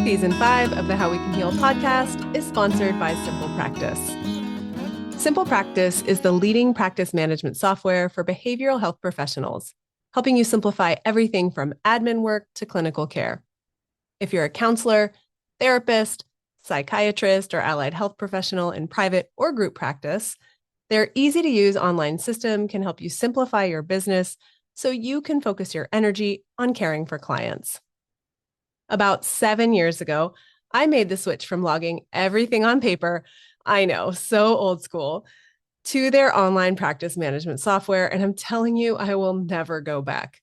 Season 5 of the How We Can Heal podcast is sponsored by Simple Practice. Simple Practice is the leading practice management software for behavioral health professionals, helping you simplify everything from admin work to clinical care. If you're a counselor, therapist, psychiatrist, or allied health professional in private or group practice, their easy-to-use online system can help you simplify your business so you can focus your energy on caring for clients. About 7 years ago, I made the switch from logging everything on paper, I know, so old school, to their online practice management software, and I'm telling you, I will never go back.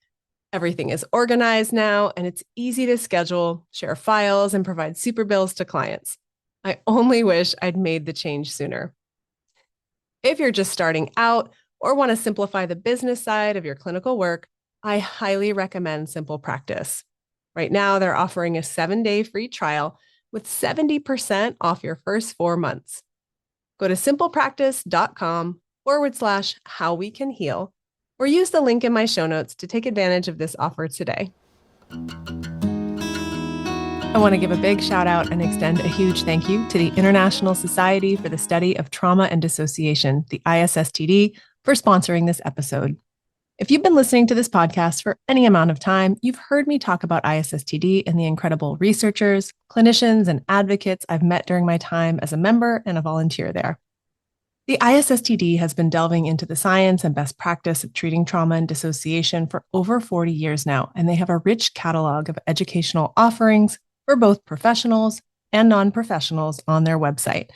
Everything is organized now, and it's easy to schedule, share files, and provide super bills to clients. I only wish I'd made the change sooner. If you're just starting out or want to simplify the business side of your clinical work, I highly recommend Simple Practice. Right now, they're offering a 7-day free trial with 70% off your first 4 months. Go to simplepractice.com/howwecanheal or use the link in my show notes to take advantage of this offer today. I want to give a big shout out and extend a huge thank you to the International Society for the Study of Trauma and Dissociation, the ISSTD, for sponsoring this episode. If you've been listening to this podcast for any amount of time, you've heard me talk about ISSTD and the incredible researchers, clinicians, and advocates I've met during my time as a member and a volunteer there. The ISSTD has been delving into the science and best practice of treating trauma and dissociation for over 40 years now, and they have a rich catalog of educational offerings for both professionals and non-professionals on their website.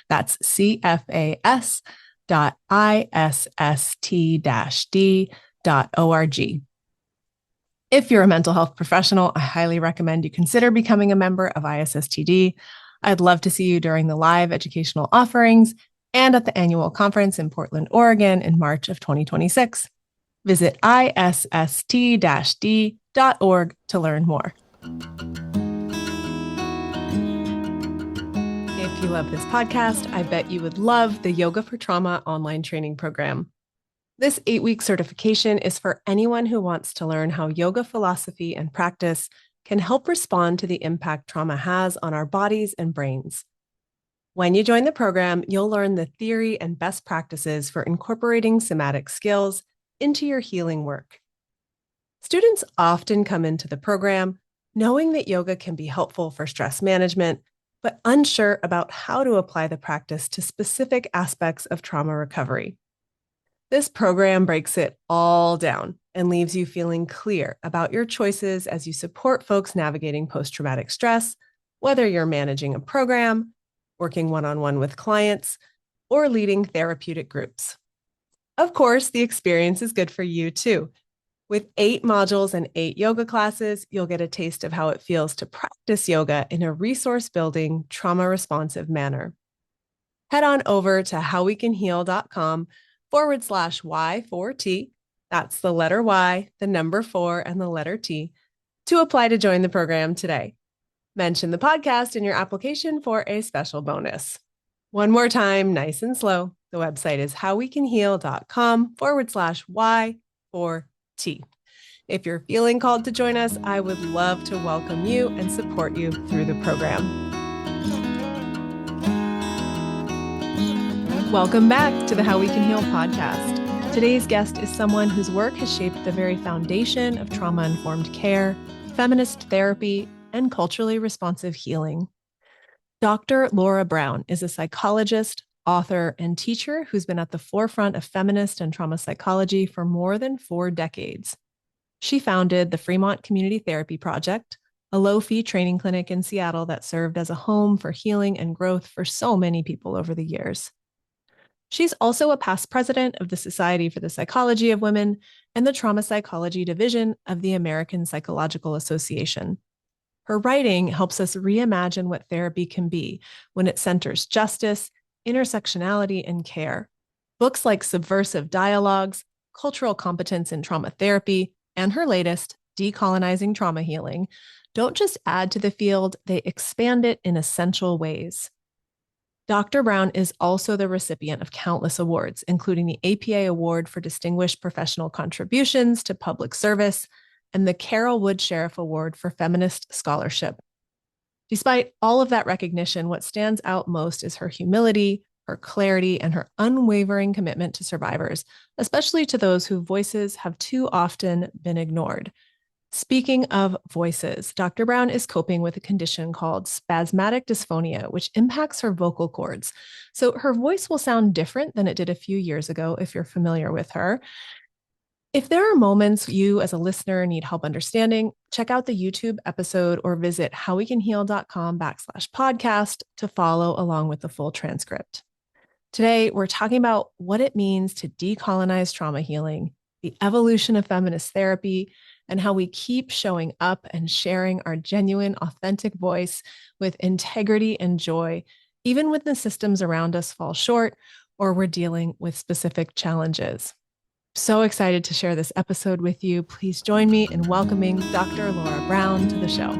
That's cfas.isst-d.org. If you're a mental health professional, I highly recommend you consider becoming a member of ISSTD. I'd love to see you during the live educational offerings and at the annual conference in Portland, Oregon in March of 2026. Visit isst-d.org to learn more. If you love this podcast, I bet you would love the Yoga for Trauma online training program. This 8-week certification is for anyone who wants to learn how yoga philosophy and practice can help respond to the impact trauma has on our bodies and brains. When you join the program, you'll learn the theory and best practices for incorporating somatic skills into your healing work. Students often come into the program knowing that yoga can be helpful for stress management, but unsure about how to apply the practice to specific aspects of trauma recovery. This program breaks it all down and leaves you feeling clear about your choices as you support folks navigating post-traumatic stress, whether you're managing a program, working one-on-one with clients, or leading therapeutic groups. Of course, the experience is good for you too. With 8 modules and 8 yoga classes, you'll get a taste of how it feels to practice yoga in a resource-building, trauma-responsive manner. Head on over to howwecanheal.com/Y4T, that's the letter Y, the number 4, and the letter T, to apply to join the program today. Mention the podcast in your application for a special bonus. One more time, nice and slow. The website is howwecanheal.com/Y4T. If you're feeling called to join us, I would love to welcome you and support you through the program. Welcome back to the How We Can Heal podcast. Today's guest is someone whose work has shaped the very foundation of trauma-informed care, feminist therapy, and culturally responsive healing. Dr. Laura Brown is a psychologist, author, and teacher who's been at the forefront of feminist and trauma psychology for more than 4 decades. She founded the Fremont Community Therapy Project, a low-fee training clinic in Seattle that served as a home for healing and growth for so many people over the years. She's also a past president of the Society for the Psychology of Women and the Trauma Psychology Division of the American Psychological Association. Her writing helps us reimagine what therapy can be when it centers justice, intersectionality, and care. Books like Subversive Dialogues, Cultural Competence in Trauma Therapy, and her latest, Decolonizing Trauma Healing, don't just add to the field, they expand it in essential ways. Dr. Brown is also the recipient of countless awards, including the APA Award for Distinguished Professional Contributions to Public Service, and the Carol Wood Sheriff Award for Feminist Scholarship. Despite all of that recognition, what stands out most is her humility, her clarity, and her unwavering commitment to survivors, especially to those whose voices have too often been ignored. Speaking of voices, Dr. Brown is coping with a condition called spasmodic dysphonia, which impacts her vocal cords. So her voice will sound different than it did a few years ago, if you're familiar with her. If there are moments you as a listener need help understanding, check out the YouTube episode or visit howwecanheal.com/podcast to follow along with the full transcript. Today, we're talking about what it means to decolonize trauma healing, the evolution of feminist therapy, and how we keep showing up and sharing our genuine, authentic voice with integrity and joy, even when the systems around us fall short or we're dealing with specific challenges. So excited to share this episode with you. Please join me in welcoming Dr. Laura Brown to the show.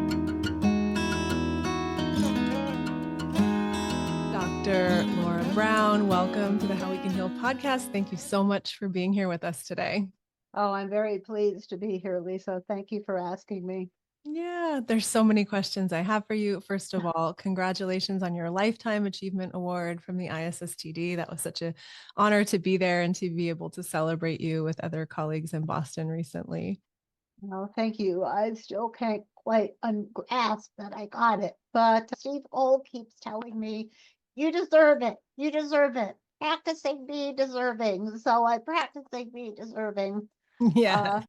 Dr. Laura Brown, welcome to the How We Can Heal podcast. Thank you so much for being here with us today. Oh, I'm very pleased to be here, Lisa. Thank you for asking me. Yeah, there's so many questions I have for you. First of all, congratulations on your Lifetime Achievement Award from the ISSTD. That was such an honor to be there and to be able to celebrate you with other colleagues in Boston recently. No, thank you. I still can't quite grasp that I got it, but Steve Old keeps telling me, you deserve it. You deserve it. Practicing being deserving. So I'm practicing being deserving. Yeah.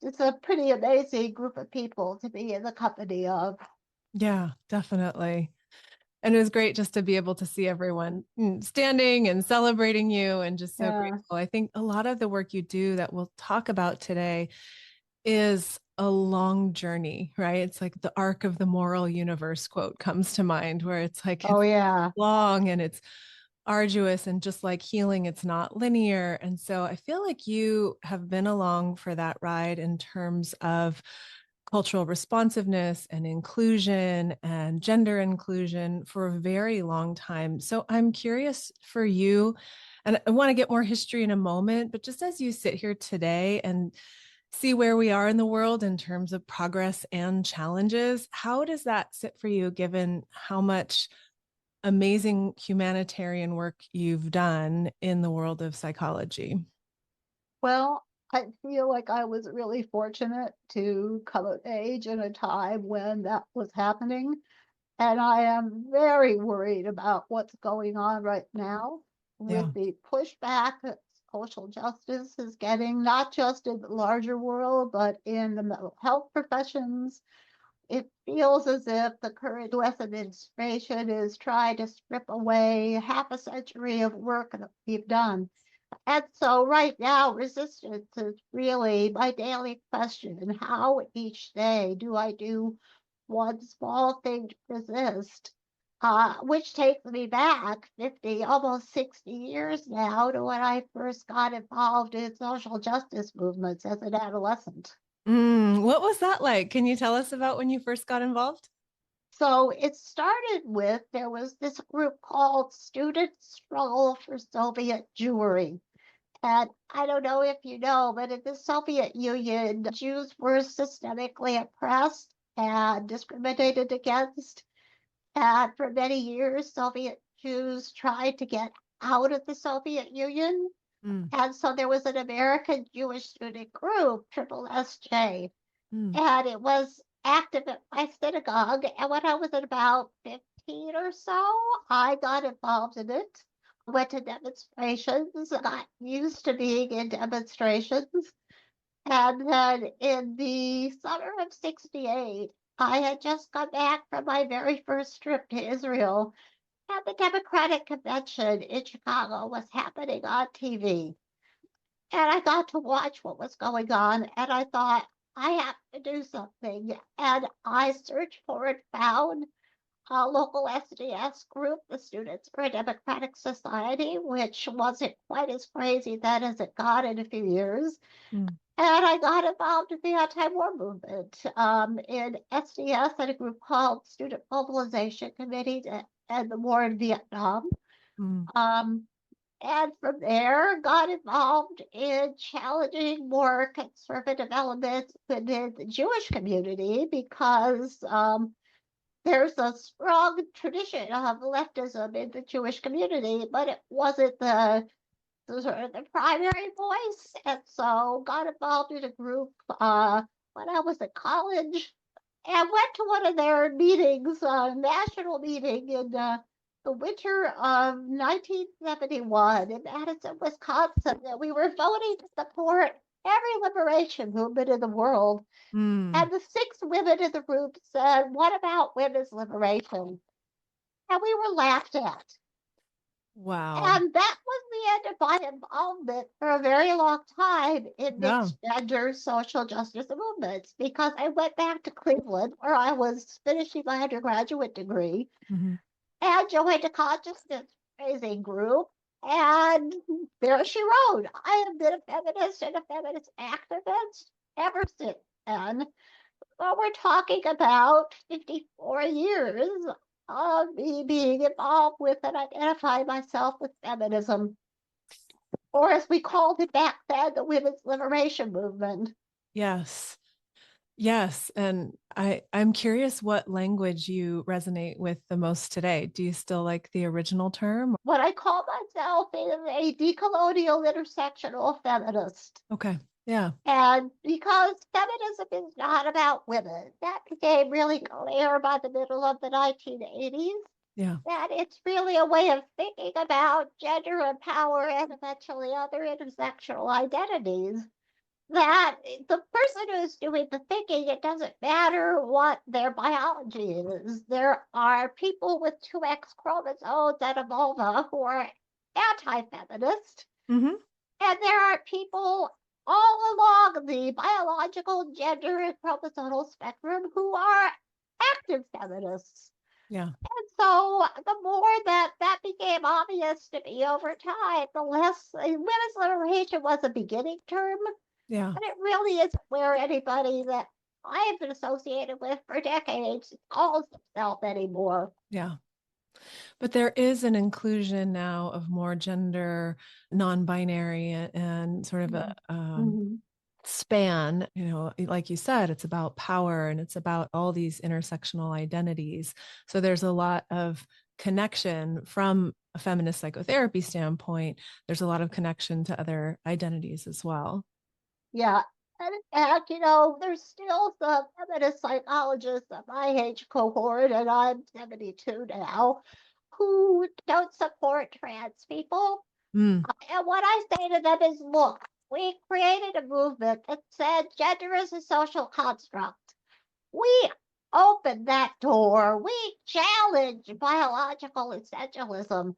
It's a pretty amazing group of people to be in the company of. Yeah, definitely. And it was great just to be able to see everyone standing and celebrating you and just so grateful. I think a lot of the work you do that we'll talk about today is a long journey, right? It's like the arc of the moral universe quote comes to mind, where it's like, Oh, it's yeah. long and it's arduous, and just like healing, it's not linear. And so I feel like you have been along for that ride in terms of cultural responsiveness and inclusion and gender inclusion for a very long time. So I'm curious for you, and I want to get more history in a moment, but just as you sit here today and see where we are in the world in terms of progress and challenges, how does that sit for you given how much amazing humanitarian work you've done in the world of psychology? Well, I feel like I was really fortunate to come of age in a time when that was happening. And I am very worried about what's going on right now Yeah. with the pushback that social justice is getting, not just in the larger world, but in the mental health professions. It feels as if the current US administration is trying to strip away half a century of work that we've done. And so right now, resistance is really my daily question. How each day do I do one small thing to resist? Which takes me back 50, almost 60 years now to when I first got involved in social justice movements as an adolescent. What was that like? Can you tell us about when you first got involved? So it started with there was this group called Students Struggle for Soviet Jewry. And I don't know if you know, but in the Soviet Union, Jews were systemically oppressed and discriminated against. And for many years, Soviet Jews tried to get out of the Soviet Union. Mm, And so there was an American Jewish student group, Triple SJ, mm, and it was active at my synagogue. And when I was at about 15 or so, I got involved in it, went to demonstrations, got used to being in demonstrations. And then in the summer of 68, I had just come back from my very first trip to Israel, and the Democratic Convention in Chicago was happening on TV. And I got to watch what was going on, and I thought, I have to do something. And I searched for and found a local SDS group, the Students for a Democratic Society, which wasn't quite as crazy then as it got in a few years. mm, And I got involved in the anti-war movement in SDS and a group called Student Mobilization Committee to end the war in Vietnam. mm, Um, And from there, got involved in challenging more conservative elements within the Jewish community because there's a strong tradition of leftism in the Jewish community, but it wasn't sort of the primary voice. And so got involved in a group when I was at college and went to one of their meetings, a national meeting in the winter of 1971 in Madison, Wisconsin. And we were voting to support every liberation movement in the world. Mm. And the 6 women in the room said, "What about women's liberation?" And we were laughed at. Wow. And that was the end of my involvement for a very long time in Yeah. mixed gender social justice movements because I went back to Cleveland where I was finishing my undergraduate degree Mhm. and joined a consciousness raising group. And there she wrote, "I have been a feminist and a feminist activist ever since then." Well, we're talking about 54 years of me being involved with and identifying myself with feminism, or as we called it back then, the women's liberation movement. Yes. Yes. And I'm curious what language you resonate with the most today. Do you still like the original term? What I call myself is a decolonial intersectional feminist. Okay. Yeah. And because feminism is not about women, that became really clear by the middle of the 1980s. Yeah. That it's really a way of thinking about gender and power and eventually other intersectional identities. That the person who's doing the thinking, it doesn't matter what their biology is. There are people with 2X chromosomes and a vulva who are anti feminist, Hmm. and there are people all along the biological, gender, and chromosomal spectrum who are active feminists. Yeah. And so the more that became obvious to me over time, the less women's liberation was a beginning term, Yeah. but it really isn't where anybody that I have been associated with for decades calls themselves anymore. Yeah. But there is an inclusion now of more gender, non-binary, and sort of a Mm-hmm. span. Like you said, it's about power and it's about all these intersectional identities. So there's a lot of connection from a feminist psychotherapy standpoint. There's a lot of connection to other identities as well. Yeah. And in fact, there's still some feminist psychologists at my age cohort, and I'm 72 now, who don't support trans people. Mm, And what I say to them is, look, we created a movement that said gender is a social construct. We opened that door. We challenged biological essentialism.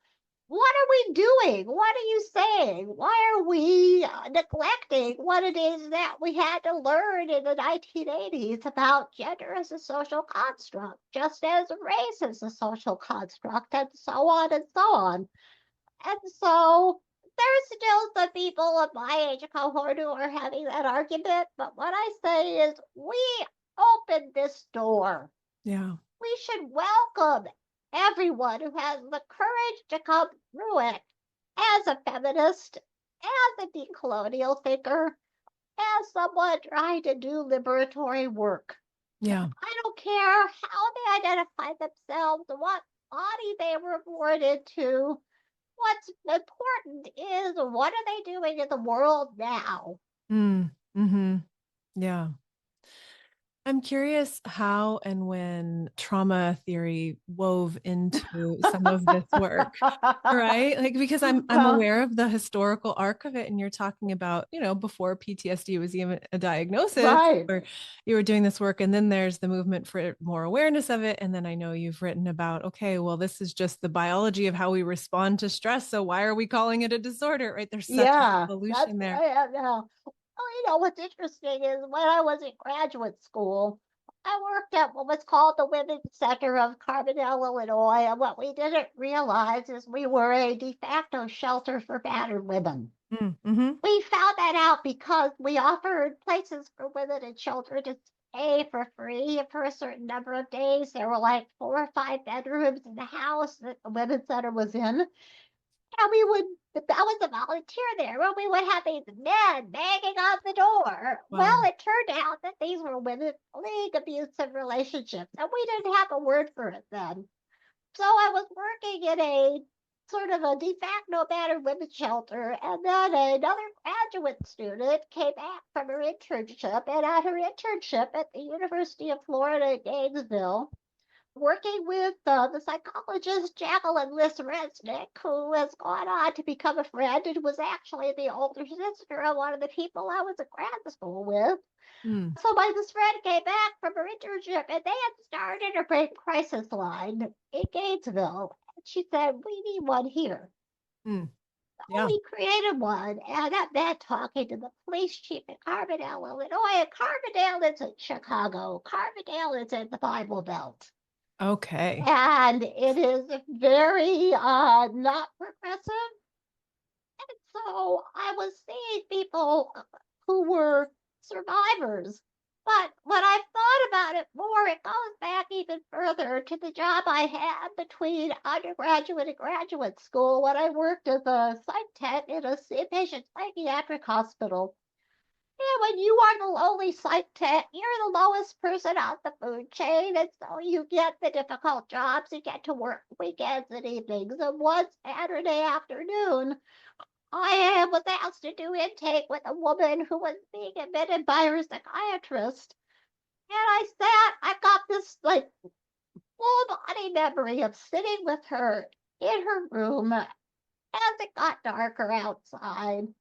What are we doing? What are you saying? Why are we neglecting what it is that we had to learn in the 1980s about gender as a social construct, just as race is a social construct, and so on and so on? And so there's still some people of my age cohort who are having that argument. But what I say is, we opened this door. yeah. We should welcome everyone who has the courage to come through it as a feminist, as a decolonial thinker, as someone trying to do liberatory work. Yeah. I don't care how they identify themselves, what body they were born into. What's important is what are they doing in the world now? Mm, hmm. Yeah. I'm curious how and when trauma theory wove into some of this work, right? Like, because I'm Well, aware of the historical arc of it, and you're talking about, before PTSD was even a diagnosis, right. where you were doing this work, and then there's the movement for more awareness of it, and then I know you've written about, okay, well, this is just the biology of how we respond to stress, so why are we calling it a disorder, right? There's such an Yeah, that's evolution there. I am now. Well, what's interesting is when I was in graduate school, I worked at what was called the Women's Center of Carbondale, Illinois. And what we didn't realize is we were a de facto shelter for battered women. Mm-hmm. We found that out because we offered places for women and children to stay for free for a certain number of days. There were like 4 or 5 bedrooms in the house that the women's center was in. And we would I was a volunteer there, where we would have these men banging on the door. Wow. Well, it turned out that these were women fleeing abusive relationships, and we didn't have a word for it then. So I was working in a sort of a de facto battered women's shelter, and then another graduate student came back from her internship, and at her internship at the University of Florida at Gainesville, working with the psychologist Jacqueline Liss Resnick, who has gone on to become a friend and was actually the older sister of one of the people I was at grad school with. So this friend came back from her internship, and they had started a rape crisis line in Gainesville. And she said, "We need one here." Yeah. So we created one, and that meant talking to the police chief in Carbondale, Illinois. And Carbondale is in Chicago. Carbondale is in the Bible Belt. Okay. And it is very not progressive. And so I was seeing people who were survivors. But when I've thought about it more, it goes back even further to the job I had between undergraduate and graduate school when I worked as a psych tech in a inpatient psychiatric hospital. Yeah, when you are the lowly psych tech, you're the lowest person on the food chain, and so you get the difficult jobs. You get to work weekends and evenings. And one Saturday afternoon, I was asked to do intake with a woman who was being admitted by her psychiatrist. And I got this like full body memory of sitting with her in her room as it got darker outside,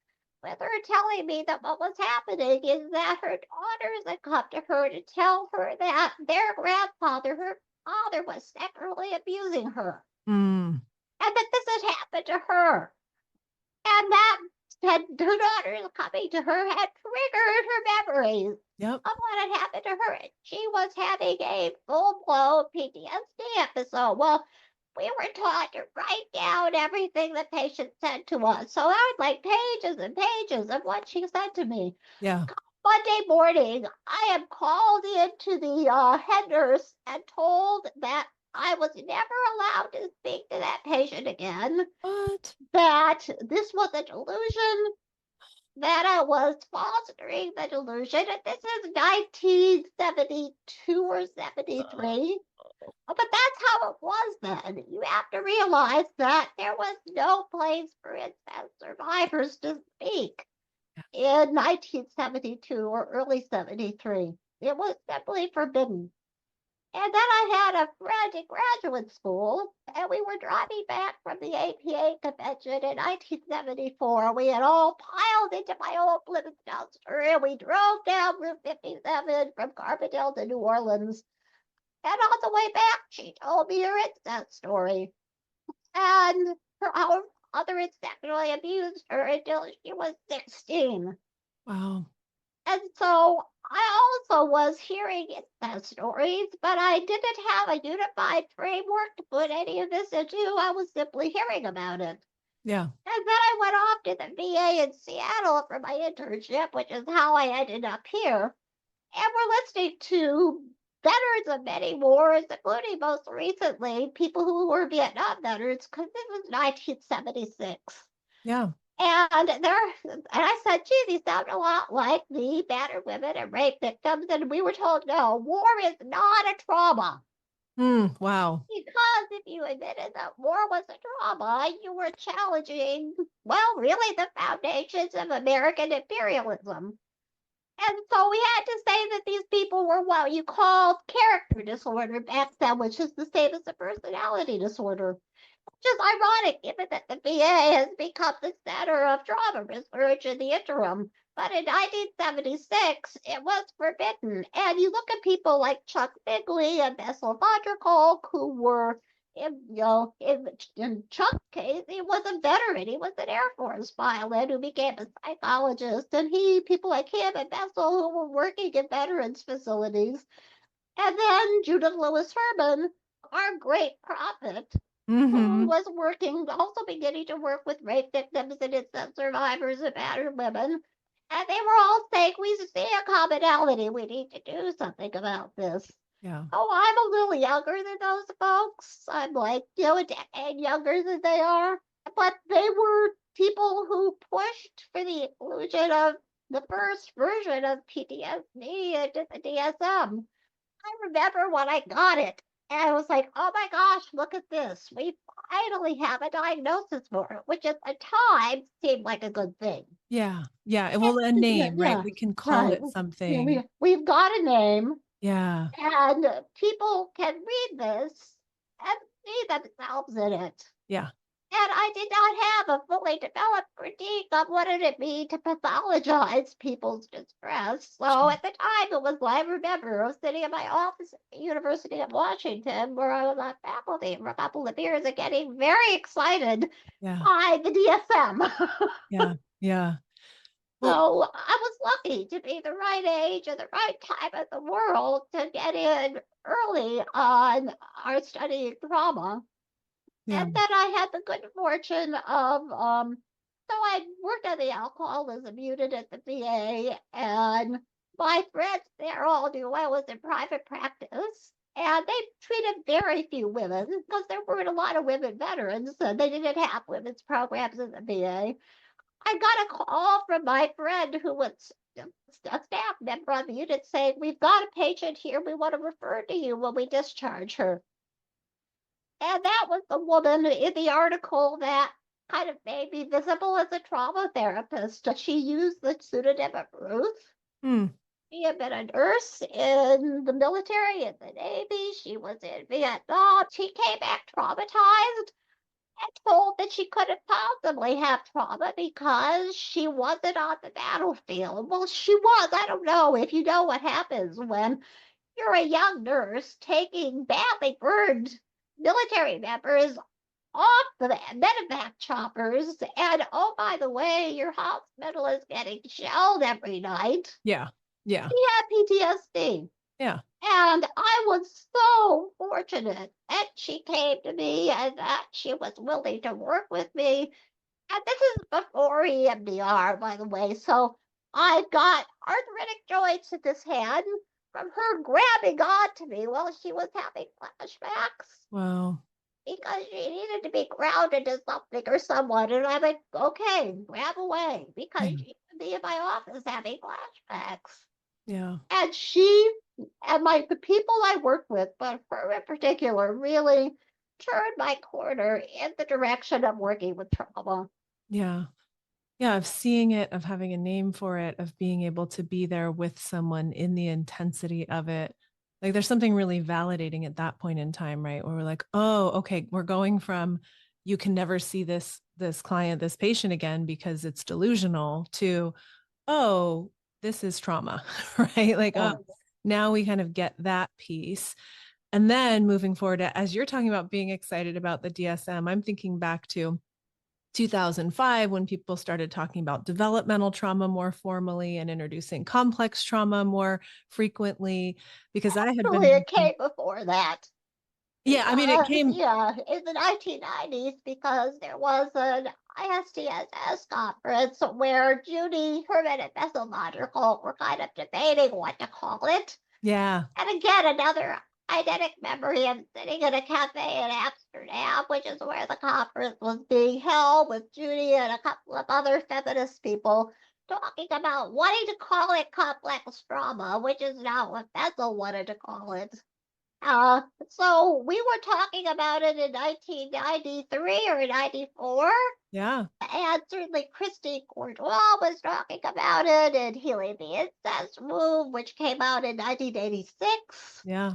with her telling me that what was happening is that her daughters had come to her to tell her that their grandfather, her father, was sexually abusing her. And that this had happened to her. And that had her daughters coming to her had triggered her memories of what had happened to her. And she was having a full-blown PTSD episode. Well, we were taught to write down everything the patient said to us. So I had like pages and pages of what she said to me. Yeah. Monday morning, I am called into the head nurse and told that I was never allowed to speak to that patient again. What? That this was a delusion, that I was fostering the delusion. And this is 1972 or 73. But that's how it was then. You have to realize that there was no place for incest survivors to speak in 1972 or early 73. It was simply forbidden. And then I had a friend in graduate school, and we were driving back from the APA convention in 1974. We had all piled into my old Plymouth Duster, and we drove down Route 57 from Carbondale to New Orleans. And on the way back, she told me her incest story. And her mother had sexually abused her until she was 16. Wow. And so I also was hearing incest stories, but I didn't have a unified framework to put any of this into. I was simply hearing about it. Yeah. And then I went off to the VA in Seattle for my internship, which is how I ended up here. And we're listening to veterans of many wars, including most recently people who were Vietnam veterans, because this was 1976. Yeah. And I said, gee, these sound a lot like the battered women and rape victims. And we were told, no, war is not a trauma. Wow. Because if you admitted that war was a trauma, you were challenging, well, really the foundations of American imperialism. And so we had to say that these people were what you called character disorder back then, which is the same as a personality disorder. Which is ironic, given that the VA has become the center of trauma research in the interim. But in 1976, it was forbidden. And you look at people like Chuck Bigley and Bessel van der Kolk, who were, in Chuck's case, he was a veteran. He was an Air Force pilot who became a psychologist. And people like him and Bessel, who were working in veterans facilities. And then Judith Lewis Herman, our great prophet, who was also beginning to work with rape victims and incest survivors and battered women. And they were all saying, we see a commonality. We need to do something about this. Yeah. Oh, I'm a little younger than those folks. I'm like, a decade younger than they are. But they were people who pushed for the inclusion of the first version of PTSD into the DSM. I remember when I got it, and I was like, oh my gosh, look at this. We finally have a diagnosis for it, which at the time seemed like a good thing. Yeah. Yeah. Well, a name, right? Yeah, We can call right. it something. We've got a name, Yeah. and people can read this and see themselves in it. Yeah. And I did not have a fully developed critique of what did it mean to pathologize people's distress. So at the time, it was, I remember, I was sitting in my office at the University of Washington, where I was on faculty for a couple of years, and getting very excited Yeah. by the DSM. Yeah. Yeah. Well, So I was lucky to be the right age and the right time in the world to get in early on our studying trauma. yeah. And then I had the good fortune of, so I worked on the alcoholism unit at the VA, and my friends there all knew I was in private practice. And they treated very few women because there weren't a lot of women veterans, and they didn't have women's programs in the VA. I got a call from my friend who was a staff member on the unit saying, we've got a patient here. We want to refer to you when we discharge her. And that was the woman in the article that kind of made me visible as a trauma therapist. She used the pseudonym of Ruth. Hmm. She had been a nurse in the military, in the Navy. She was in Vietnam. She came back traumatized and told that she couldn't possibly have trauma because she wasn't on the battlefield. Well, she was. I don't know if you know what happens when you're a young nurse taking badly burned military members off the medevac choppers, and oh, by the way, your hospital is getting shelled every night. Yeah. Yeah. She had PTSD. Yeah. And I was so fortunate that she came to me and that she was willing to work with me. And this is before EMDR, by the way. So I've got arthritic joints in this hand from her grabbing onto me while she was having flashbacks Wow. because she needed to be grounded to something or someone. And I'm like, okay, grab away because Yeah. she could be in my office having flashbacks. Yeah. And she and the people I work with, but her in particular, really turned my corner in the direction of working with trauma. Yeah. Yeah. Of seeing it, of having a name for it, of being able to be there with someone in the intensity of it. Like there's something really validating at that point in time, right? Where we're like, oh, okay, we're going from you can never see this client, this patient again because it's delusional to, oh, this is trauma, right? Like, oh, now we kind of get that piece. And then moving forward, as you're talking about being excited about the DSM, I'm thinking back to 2005 when people started talking about developmental trauma more formally and introducing complex trauma more frequently because I had Actually, been it came before that. yeah, I mean it came Yeah, in the 1990s, because there was an ISTSS conference where Judy, Herman, and Messelmonaco were kind of debating what to call it. yeah. And again, another eidetic memory of sitting in a cafe in Amsterdam, which is where the conference was being held, with Judy and a couple of other feminist people talking about wanting to call it complex trauma, which is not what Bessel wanted to call it. So we were talking about it in 1993 or 94. Yeah. And certainly Christine Courtois was talking about it in Healing the Incest Move, which came out in 1986. Yeah.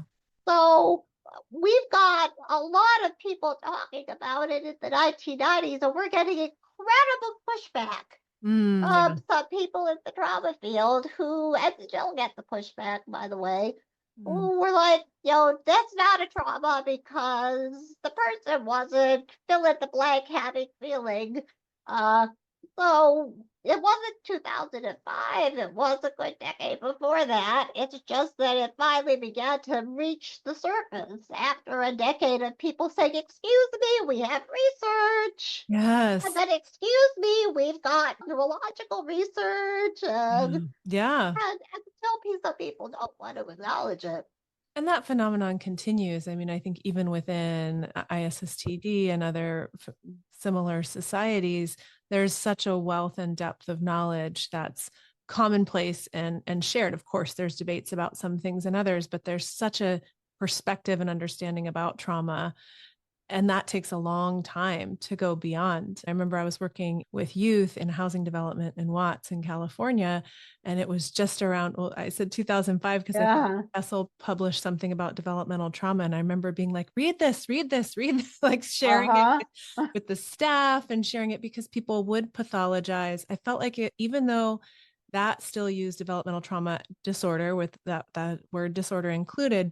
So we've got a lot of people talking about it in the 1990s, and we're getting incredible pushback Yeah. from some people in the trauma field who, and still get the pushback, by the way, who were like, that's not a trauma because the person wasn't fill in the blank having feeling. So it wasn't 2005. It was a good decade before that. It's just that it finally began to reach the surface after a decade of people saying, excuse me, we have research. Yes. And then, excuse me, we've got neurological research. Yeah. And still some people don't want to acknowledge it. And that phenomenon continues. I mean, I think even within ISSTD and other similar societies, there's such a wealth and depth of knowledge that's commonplace and shared. Of course, there's debates about some things and others, but there's such a perspective and understanding about trauma, and that takes a long time to go beyond. I remember I was working with youth in housing development in Watts in California, and it was just around, well, I said 2005 because I think Yeah. Essel published something about developmental trauma. And I remember being like, read this, read this, like sharing it Uh-huh. with the staff and sharing it because people would pathologize. I felt like it, even though that still used developmental trauma disorder with that word disorder included,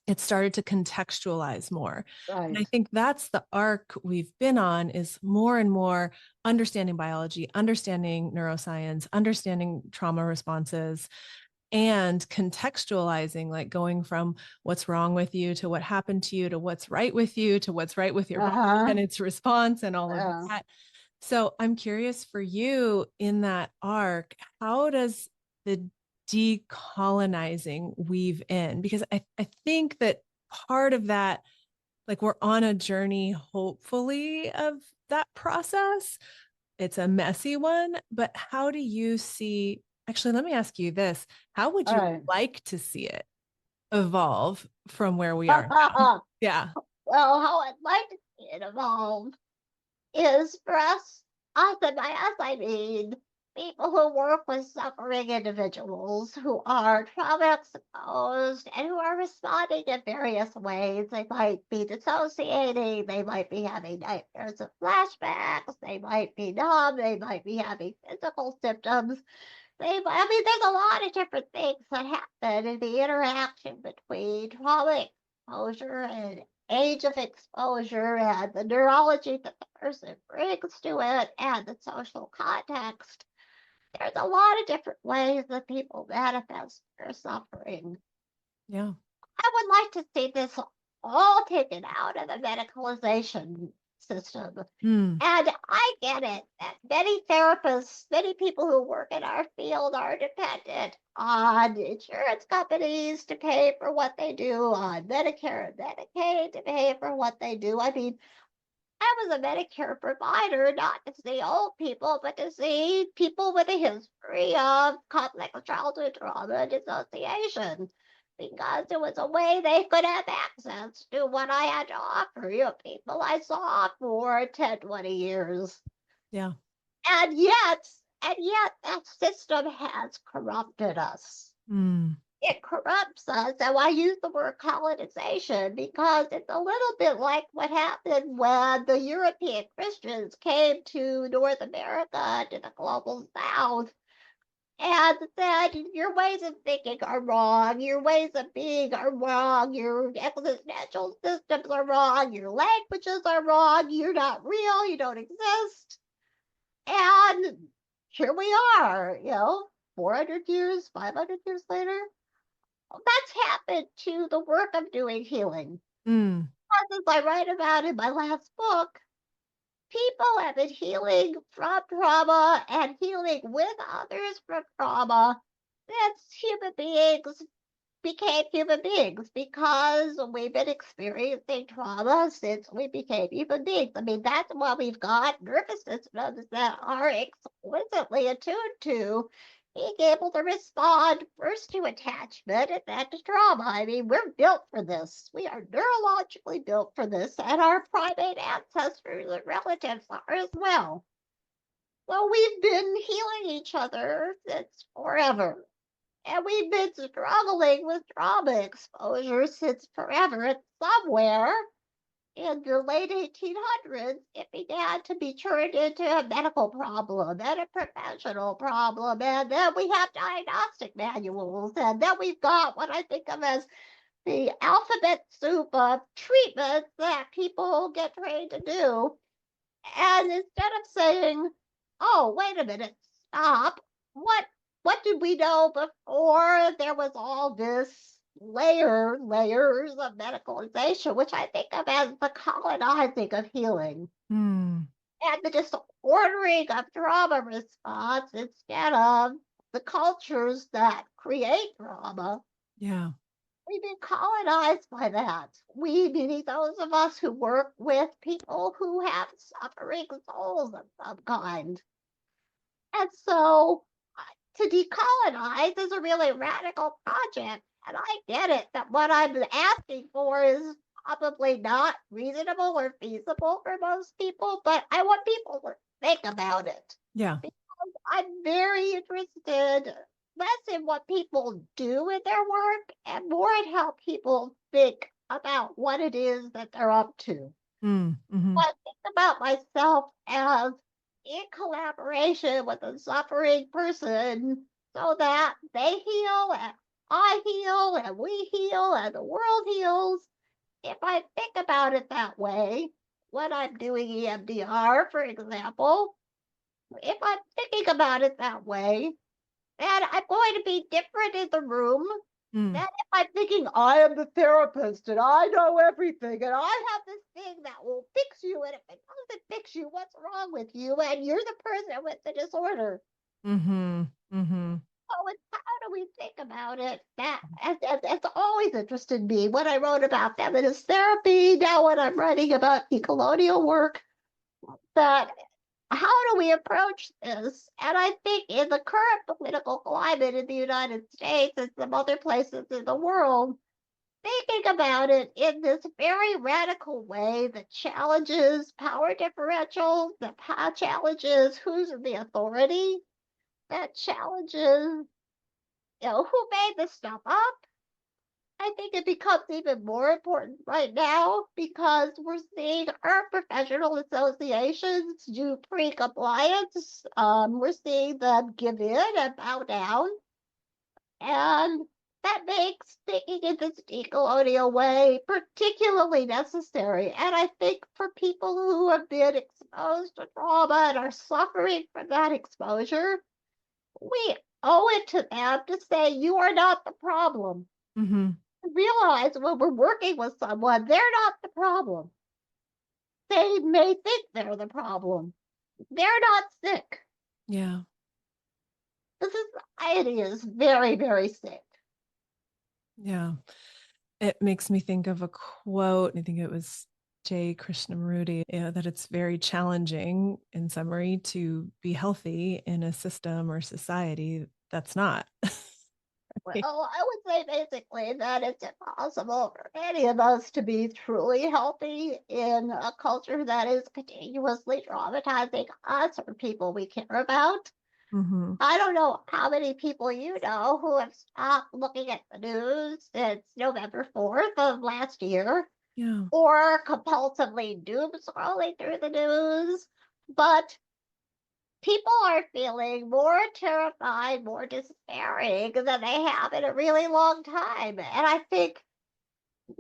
it started to contextualize more. And I Right. think that's the arc we've been on, is more and more understanding biology, understanding neuroscience, understanding trauma responses, and contextualizing, like going from what's wrong with you to what happened to you to what's right with you to what's right with your body Uh-huh. and its response and all of Yeah. that. So I'm curious for you in that arc, how does the decolonizing weave in? Because I think that part of that, like we're on a journey, hopefully, of that process. It's a messy one, but how do you see? Actually, let me ask you this. How would All you right. like to see it evolve from where we are now? Yeah. Well, how I'd like to see it evolve is for us, I mean people who work with suffering individuals who are trauma exposed and who are responding in various ways. They might be dissociating, they might be having nightmares and flashbacks, they might be numb, they might be having physical symptoms. I mean, there's a lot of different things that happen in the interaction between trauma exposure and age of exposure and the neurology that the person brings to it and the social context. There's a lot of different ways that people manifest their suffering. Yeah. I would like to see this all taken out of the medicalization system. Mm, And I get it that many therapists, many people who work in our field are dependent on insurance companies to pay for what they do, on Medicare and Medicaid to pay for what they do. I mean, I was a Medicare provider, not to see old people, but to see people with a history of complex childhood trauma and dissociation, because it was a way they could have access to what I had to offer, people I saw for 10, 20 years. yeah. And yet, and yet that system has corrupted us. Mm, It corrupts us. And I use the word colonization because it's a little bit like what happened when the European Christians came to North America, to the global South, and said, your ways of thinking are wrong, your ways of being are wrong, your existential systems are wrong, your languages are wrong, you're not real, you don't exist. And here we are, 400 years, 500 years later. That's happened to the work I'm doing healing. mm, As I write about in my last book, people have been healing from trauma and healing with others from trauma since human beings became human beings, because we've been experiencing trauma since we became human beings. I mean, that's why we've got nervous systems that are exquisitely attuned to being able to respond first to attachment and then to trauma. I mean, we're built for this. We are neurologically built for this, and our primate ancestors and relatives are as well. So we've been healing each other since forever. And we've been struggling with trauma exposure since forever. And somewhere in the late 1800s, it began to be turned into a medical problem and a professional problem. And then we have diagnostic manuals. And then we've got what I think of as the alphabet soup of treatments that people get trained to do. And instead of saying, oh, wait a minute, stop, what what did we know before there was all this layers of medicalization, which I think of as the colonizing of healing mm, and the disordering of trauma response instead of the cultures that create trauma. yeah. we've been colonized by that. We, meaning those of us who work with people who have suffering souls of some kind. And so to decolonize is a really radical project. And I get it that what I'm asking for is probably not reasonable or feasible for most people, but I want people to think about it. Yeah. Because I'm very interested less in what people do with their work and more in how people think about what it is that they're up to. Mm-hmm. I think about myself as in collaboration with a suffering person so that they heal and I heal and we heal and the world heals. If I think about it that way, when I'm doing EMDR, for example, if I'm thinking about it that way, then I'm going to be different in the room than if I'm thinking I am the therapist and I know everything and I have this thing that will fix you. And if it doesn't fix you, what's wrong with you? And you're the person with the disorder. Mm-hmm. Mm-hmm. So it's how do we think about it? That it's always interested me when I wrote about feminist therapy, now when I'm writing about decolonial work, that how do we approach this? And I think in the current political climate in the United States and some other places in the world, thinking about it in this very radical way that challenges power differentials, that challenges who's in the authority, that challenges, who made this stuff up. I think it becomes even more important right now because we're seeing our professional associations do pre-compliance. We're seeing them give in and bow down. And that makes thinking in this decolonial way particularly necessary. And I think for people who have been exposed to trauma and are suffering from that exposure, we owe it to them to say, you are not the problem. Mm-hmm. Realize when we're working with someone, they're not the problem. They may think they're the problem. They're not sick. Yeah. The society is very, very sick. Yeah. It makes me think of a quote. I think it was J. Krishnamurti, that it's very challenging, in summary, to be healthy in a system or society that's not. Well, I would say basically that it's impossible for any of us to be truly healthy in a culture that is continuously traumatizing us or people we care about. Mm-hmm. I don't know how many people you know who have stopped looking at the news since November 4th of last year, Yeah. or compulsively doom scrolling through the news. But people are feeling more terrified, more despairing than they have in a really long time. And I think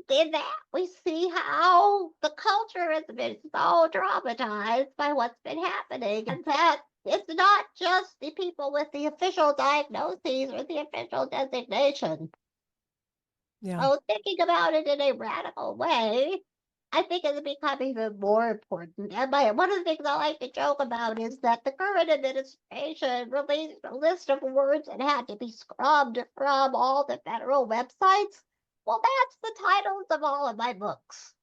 in that we see how the culture has been so traumatized by what's been happening, and that it's not just the people with the official diagnoses or the official designation. Yeah. So thinking about it in a radical way, I think it's become even more important. And one of the things I like to joke about is that the current administration released a list of words that had to be scrubbed from all the federal websites. Well, that's the titles of all of my books.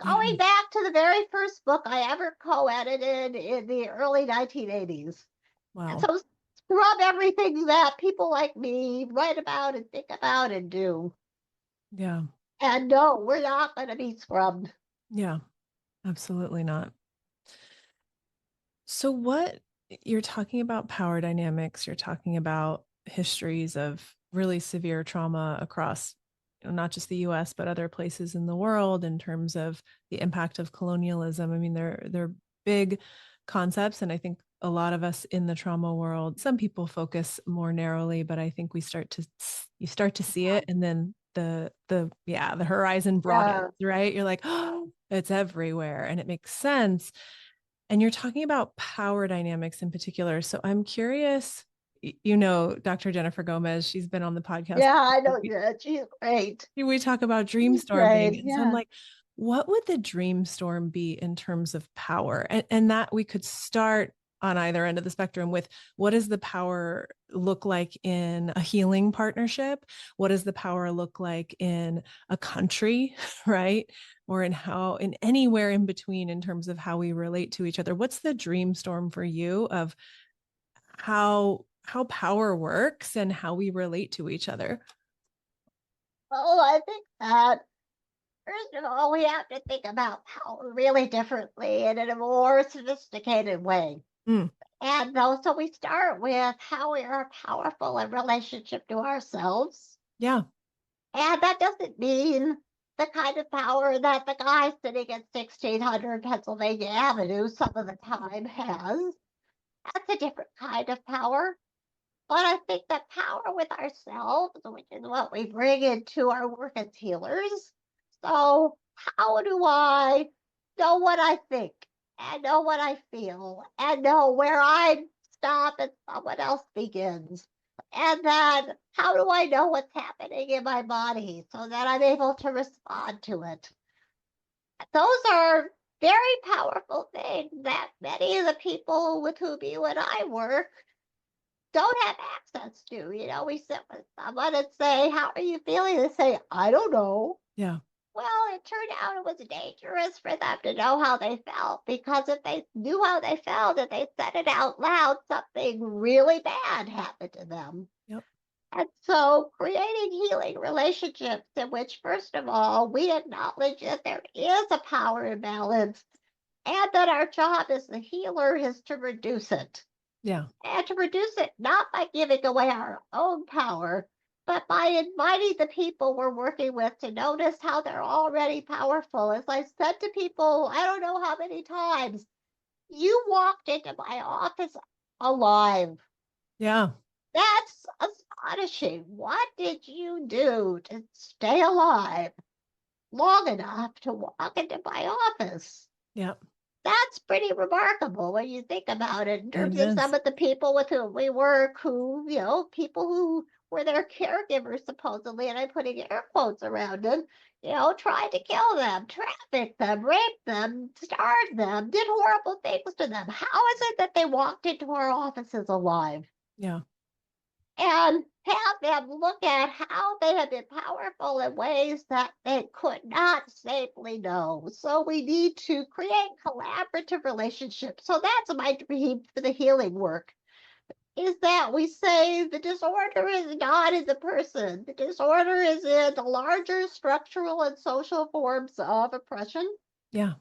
Yeah. Going back to the very first book I ever co-edited in the early 1980s. Wow. And so scrub everything that people like me write about and think about and do. Yeah. And no, we're not going to be scrubbed. Yeah. Absolutely not. So what you're talking about power dynamics, you're talking about histories of really severe trauma across, not just the US, but other places in the world in terms of the impact of colonialism. I mean, they're big concepts. And I think a lot of us in the trauma world, some people focus more narrowly, but I think you start to see it. And then the horizon broadens, right? You're like, oh, it's everywhere. And it makes sense. And you're talking about power dynamics in particular. So I'm curious, Dr. Jennifer Gomez, she's been on the podcast. Yeah, I know that. She's great. We talk about dream storming. And so I'm like, what would the dream storm be in terms of power? And that we could start on either end of the spectrum with what does the power look like in a healing partnership? What does the power look like in a country, right? Or in anywhere in between in terms of how we relate to each other? What's the dream storm for you of how power works and how we relate to each other? Well, I think that first of all, we have to think about power really differently and in a more sophisticated way. Mm, And so we start with how we are powerful in relationship to ourselves. yeah. And that doesn't mean the kind of power that the guy sitting at 1600 Pennsylvania Avenue some of the time has. That's a different kind of power. But I think that power with ourselves, which is what we bring into our work as healers. So, how do I know what I think and know what I feel and know where I stop and someone else begins? And then, how do I know what's happening in my body so that I'm able to respond to it? Those are very powerful things that many of the people with whom you and I work don't have access to. We sit with someone and say, "How are you feeling?" They say, "I don't know." Yeah. Well, it turned out it was dangerous for them to know how they felt, because if they knew how they felt and they said it out loud, something really bad happened to them. Yep. And so creating healing relationships in which, first of all, we acknowledge that there is a power imbalance and that our job as the healer is to reduce it. Yeah. And to reduce it not by giving away our own power, but by inviting the people we're working with to notice how they're already powerful. As I said to people, I don't know how many times, you walked into my office alive. Yeah. That's astonishing. What did you do to stay alive long enough to walk into my office? Yeah. That's pretty remarkable when you think about it in It terms of is. some of the people with whom we work, who, people who were their caregivers, supposedly, and I'm putting air quotes around them, tried to kill them, traffic them, rape them, starve them, did horrible things to them. How is it that they walked into our offices alive? Yeah. And have them look at how they have been powerful in ways that they could not safely know. So we need to create collaborative relationships. So that's my dream for the healing work, is that we say the disorder is not in the person. The disorder is in the larger structural and social forms of oppression. Yeah.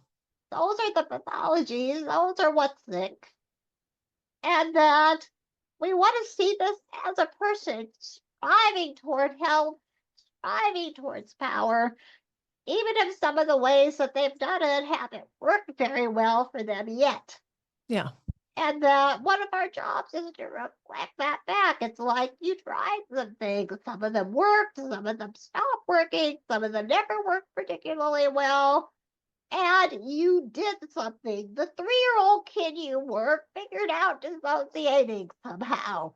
Those are the pathologies. Those are what's sick. And that we want to see this as a person striving toward health, striving towards power, even if some of the ways that they've done it haven't worked very well for them yet. Yeah. And one of our jobs is to reflect that back. It's like you tried some things. Some of them worked, some of them stopped working, some of them never worked particularly well. And you did something. The 3-year-old kid you were figured out dissociating somehow.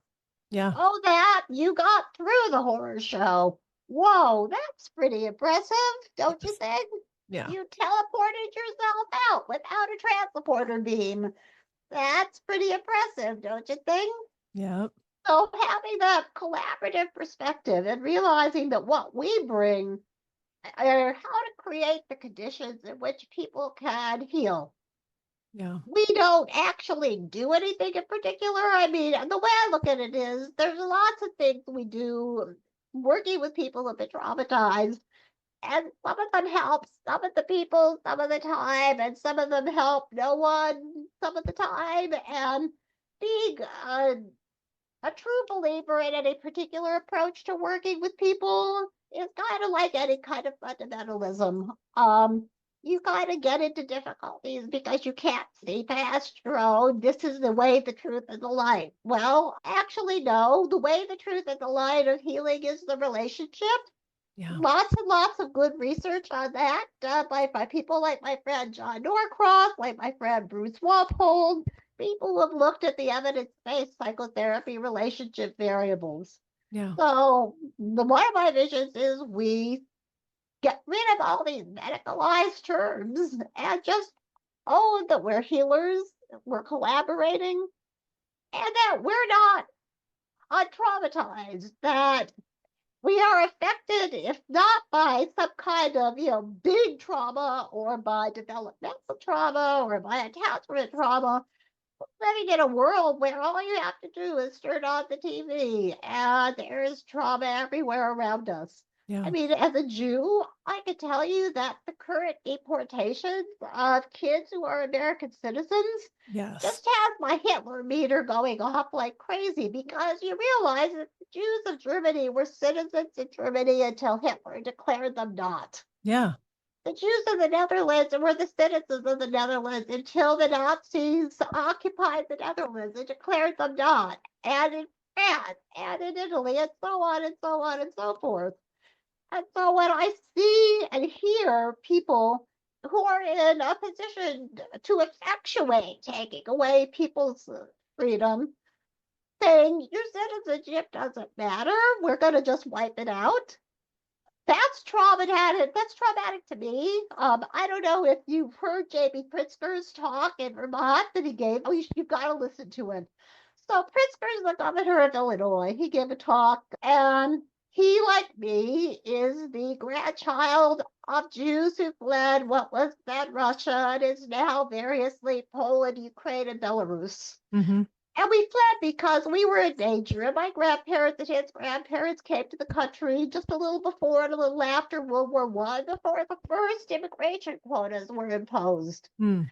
Yeah. Oh, that you got through the horror show. Whoa, that's pretty impressive, don't you Yes. think? Yeah. You teleported yourself out without a transporter beam. That's pretty impressive, don't you think? Yeah. So having that collaborative perspective and realizing that what we bring are how to create the conditions in which people can heal. Yeah. We don't actually do anything in particular. I mean, the way I look at it is there's lots of things we do working with people who've been traumatized, and some of them help some of the people some of the time, and some of them help no one some of the time. And being a true believer in any particular approach to working with people is kind of like any kind of fundamentalism. You kind of get into difficulties because you can't see past your own. This is the way, the truth, and the light. Well, actually, no. The way, the truth, and the light of healing is the relationship. Yeah. Lots and lots of good research on that by people like my friend John Norcross, like my friend Bruce Walpole, people who have looked at the evidence-based psychotherapy relationship variables. Yeah. So one of my visions is we get rid of all these medicalized terms and just own that we're healers, we're collaborating, and that we're not untraumatized, that we are affected, if not by some kind of, big trauma or by developmental trauma or by attachment trauma, living in a world where all you have to do is turn on the TV and there is trauma everywhere around us. Yeah. I mean, as a Jew, I can tell you that the current deportations of kids who are American citizens Yes. just has my Hitler meter going off like crazy, because you realize that the Jews of Germany were citizens in Germany until Hitler declared them not. Yeah. The Jews of the Netherlands were the citizens of the Netherlands until the Nazis occupied the Netherlands and declared them not, and in France, and in Italy, and so on and so on and so forth. And so when I see and hear people who are in a position to effectuate taking away people's freedom, saying your citizenship doesn't matter, we're going to just wipe it out, that's traumatic. That's traumatic to me. I don't know if you've heard Jamie Pritzker's talk in Vermont that he gave. Oh, you've got to listen to it. So Pritzker's the governor of Illinois. He gave a talk, and he, like me, is the grandchild of Jews who fled what was then Russia and is now variously Poland, Ukraine, and Belarus. Mm-hmm. And we fled because we were in danger. And my grandparents and his grandparents came to the country just a little before and a little after World War I, before the first immigration quotas were imposed. Mm.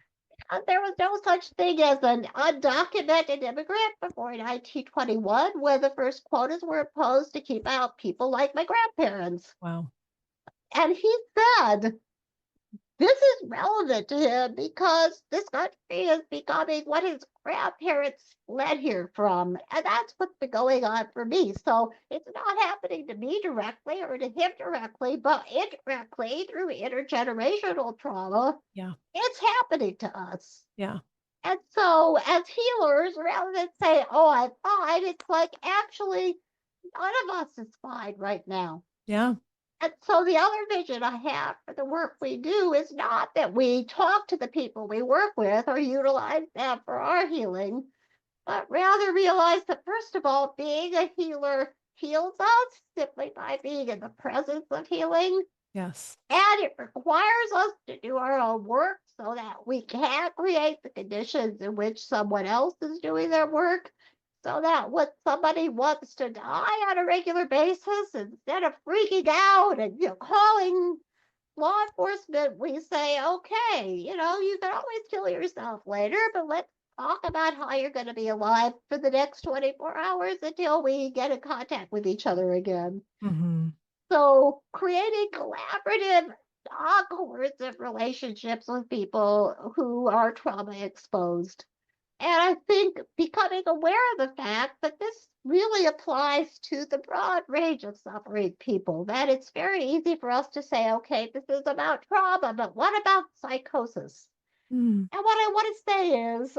And there was no such thing as an undocumented immigrant before 1921, when the first quotas were imposed to keep out people like my grandparents. Wow. And he said, this is relevant to him because this country is becoming what his grandparents fled here from. And that's what's been going on for me. So it's not happening to me directly or to him directly, but indirectly through intergenerational trauma. Yeah. It's happening to us. Yeah. And so as healers, rather than say, oh, I'm fine, it's like, actually, none of us is fine right now. Yeah. And so the other vision I have for the work we do is not that we talk to the people we work with or utilize them for our healing, but rather realize that, first of all, being a healer heals us simply by being in the presence of healing. Yes. And it requires us to do our own work so that we can create the conditions in which someone else is doing their work. So that when somebody wants to die on a regular basis, instead of freaking out and calling law enforcement, we say, okay, you can always kill yourself later, but let's talk about how you're going to be alive for the next 24 hours until we get in contact with each other again. Mm-hmm. So creating collaborative, non-coercive relationships with people who are trauma exposed. And I think becoming aware of the fact that this really applies to the broad range of suffering people, that it's very easy for us to say, okay, this is about trauma, but what about psychosis? Mm. And what I want to say is,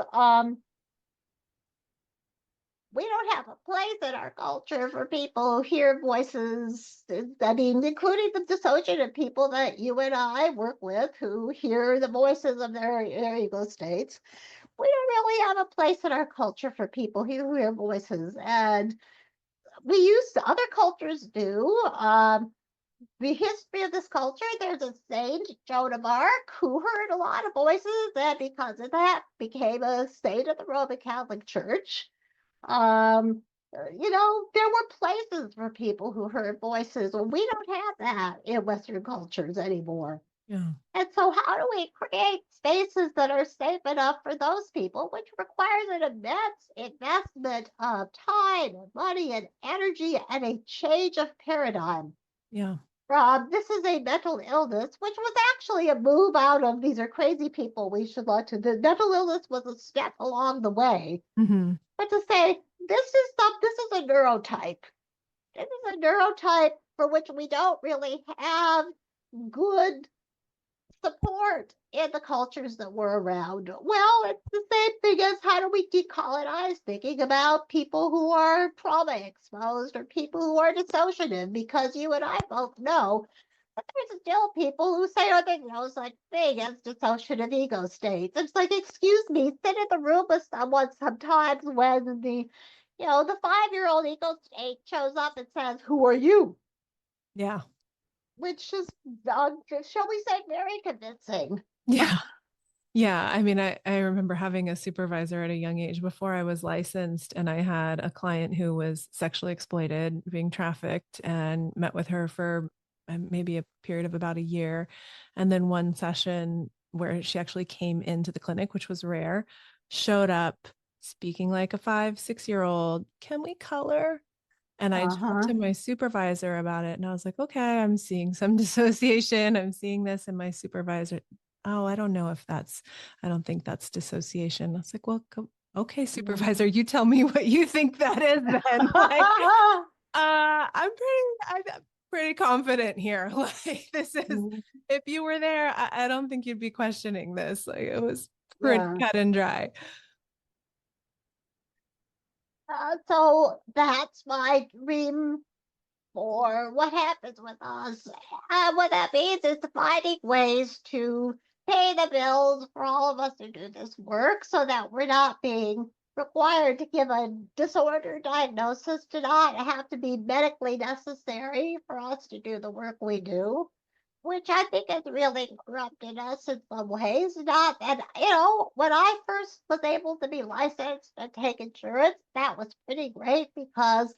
we don't have a place in our culture for people who hear voices, I mean, including the dissociative people that you and I work with, who hear the voices of their ego states. We don't really have a place in our culture for people who hear voices, and other cultures do. The history of this culture, there's a saint, Joan of Arc, who heard a lot of voices, and because of that became a saint of the Roman Catholic Church. There were places for people who heard voices. Well, we don't have that in Western cultures anymore. Yeah. And so how do we create spaces that are safe enough for those people, which requires an immense investment of time and money and energy and a change of paradigm? Yeah. This is a mental illness, which was actually a move out of these are crazy people we should look to. The mental illness was a step along the way. Mm-hmm. But to say, this is a neurotype. This is a neurotype for which we don't really have good support in the cultures that we're around. Well, it's the same thing as how do we decolonize thinking about people who are trauma exposed or people who are dissociative, because you and I both know But there's still people who say, oh, there's no such thing as dissociative ego states. It's like, excuse me, sit in the room with someone sometimes when the 5-year-old ego state shows up and says, who are you? Yeah. Which is, shall we say, very convincing. Yeah. Yeah. I mean, I remember having a supervisor at a young age before I was licensed, and I had a client who was sexually exploited, being trafficked, and met with her for maybe a period of about a year. And then one session where she actually came into the clinic, which was rare, showed up speaking like a 5, 6-year-old. Can we color? And I talked Uh-huh. to my supervisor about it, and I was like, okay, I'm seeing some dissociation. I'm seeing this. And my supervisor, oh, I don't think that's dissociation. I was like, well, okay, supervisor, you tell me what you think that is then. Like, I'm pretty confident here. Like, this is, if you were there, I don't think you'd be questioning this. Like, it was pretty Yeah. cut and dry. So that's my dream for what happens with us. What that means is finding ways to pay the bills for all of us to do this work so that we're not being required to give a disorder diagnosis, to not have to be medically necessary for us to do the work we do, which I think has really corrupted us in some ways. Not, and when I first was able to be licensed and take insurance, that was pretty great because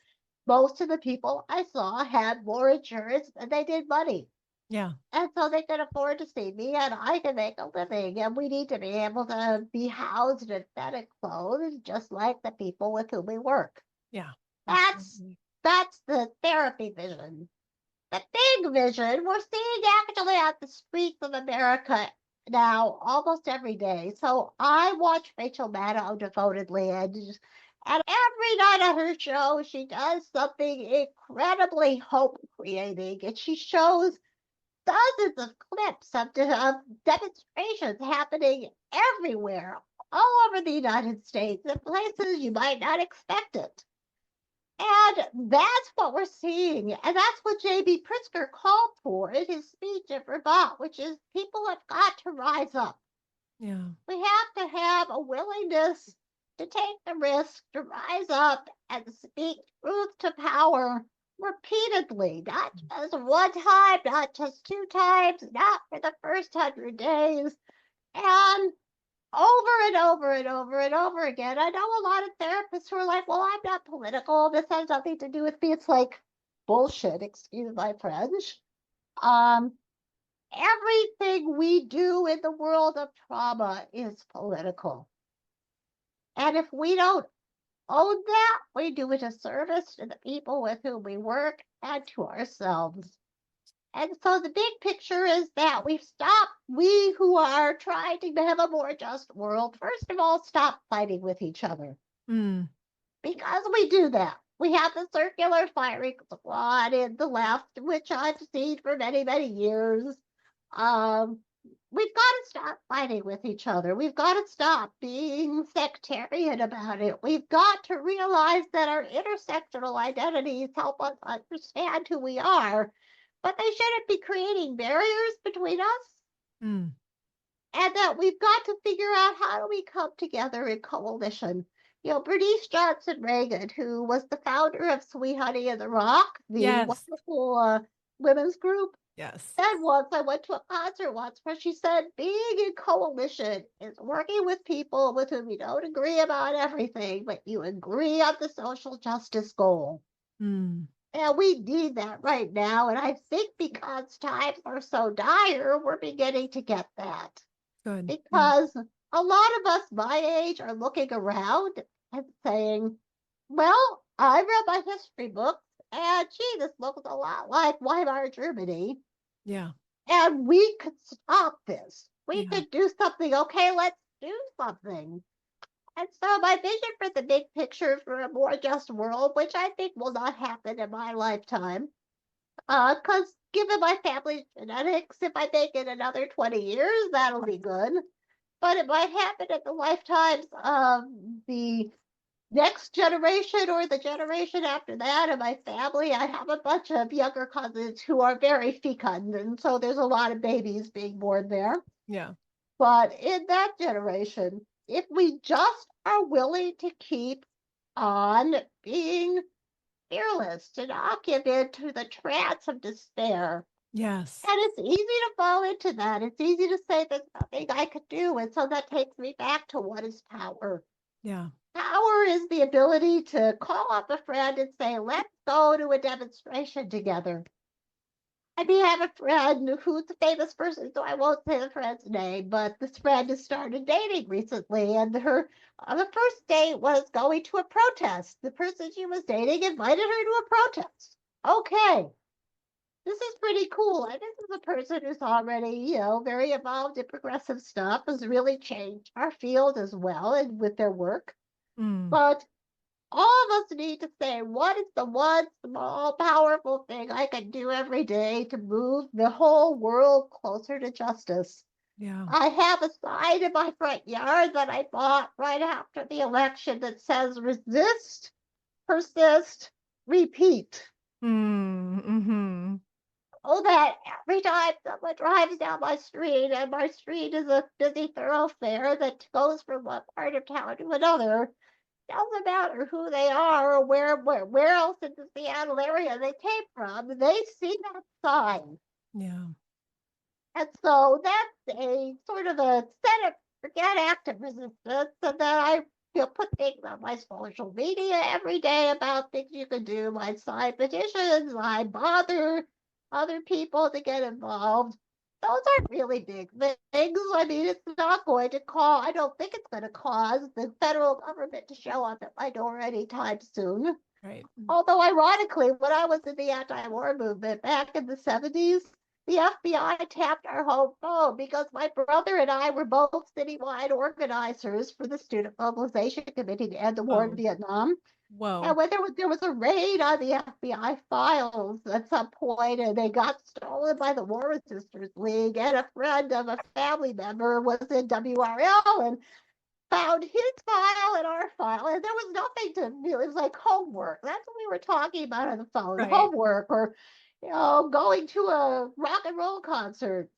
most of the people I saw had more insurance than they did money. Yeah. And so they could afford to see me and I can make a living. And we need to be able to be housed in fed and clothed just like the people with whom we work. Yeah. That's Absolutely. that's the therapy vision. The big vision we're seeing actually at the streets of America now almost every day. So I watch Rachel Maddow devotedly, and every night at her show, she does something incredibly hope creating, and she shows dozens of clips of demonstrations happening everywhere, all over the United States, in places you might not expect it. And that's what we're seeing. And that's what J.B. Pritzker called for in his speech at Vermont, which is people have got to rise up. Yeah. We have to have a willingness to take the risk, to rise up and speak truth to power repeatedly, not just one time, not just 2 times, not for the first 100 days, and over and over and over and over again. I know a lot of therapists who are like, well, I'm not political. This has nothing to do with me. It's like bullshit, excuse my French. Um, Everything we do in the world of trauma is political. And if we don't own that, we do a disservice to the people with whom we work and to ourselves. And so the big picture is that we who are trying to have a more just world, first of all, stop fighting with each other. Mm. Because we do that. We have the circular firing squad in the left, which I've seen for many, many years. Um, we've got to stop fighting with each other. We've got to stop being sectarian about it. We've got to realize that our intersectional identities help us understand who we are, but they shouldn't be creating barriers between us. Mm. And that we've got to figure out how do we come together in coalition. Bernice Johnson Reagan, who was the founder of Sweet Honey in the Rock, the Yes. wonderful women's group, Yes. said once, I went to a concert once where she said, being in coalition is working with people with whom you don't agree about everything, but you agree on the social justice goal. Mm. And we need that right now. And I think because times are so dire, we're beginning to get that. Good. Because a lot of us my age are looking around and saying, well, I read my history books, and gee, this looks a lot like Weimar Germany. Yeah. And we could stop this. We Yeah. could do something. Okay, let's do something. And so my vision for the big picture for a more just world, which I think will not happen in my lifetime, because given my family's genetics, if I make it another 20 years, that'll be good. But it might happen in the lifetimes of the next generation or the generation after that in my family, I have a bunch of younger cousins who are very fecund, and so there's a lot of babies being born there. Yeah. But in that generation, if we just are willing to keep on being fearless and not give in to the trance of despair, Yes. and it's easy to fall into that. It's easy to say there's nothing I could do. And so that takes me back to what is power. Yeah. Power is the ability to call up a friend and say, let's go to a demonstration together. I mean, I have a friend who's a famous person, so I won't say the friend's name, but this friend has started dating recently, and her the first date was going to a protest. The person she was dating invited her to a protest. Okay, this is pretty cool. And this is a person who's already, very involved in progressive stuff, has really changed our field as well and with their work. Mm. But all of us need to say, what is the one small, powerful thing I can do every day to move the whole world closer to justice? Yeah. I have a sign in my front yard that I bought right after the election that says resist, persist, repeat. Mm-hmm. Oh, that every time someone drives down my street, and my street is a busy thoroughfare that goes from one part of town to another, doesn't matter who they are or where else in the Seattle area they came from, they see that sign. Yeah. And so that's a sort of a set of forget active resistance. And then I put things on my social media every day about things you can do. I sign petitions, I bother other people to get involved. Those aren't really big things. I mean, it's not going to I don't think it's going to cause the federal government to show up at my door anytime soon. Right. Although, ironically, when I was in the anti-war movement back in the 70s, the FBI tapped our home phone because my brother and I were both citywide organizers for the Student Mobilization Committee to end the war in Whoa. Vietnam. And Whoa. when there was a raid on the FBI files at some point, and they got stolen by the War Resisters League, and a friend of a family member was in WRL and found his file and our file, and there was nothing to really. It was like homework. That's what we were talking about on the phone, Right. homework, or going to a rock and roll concert.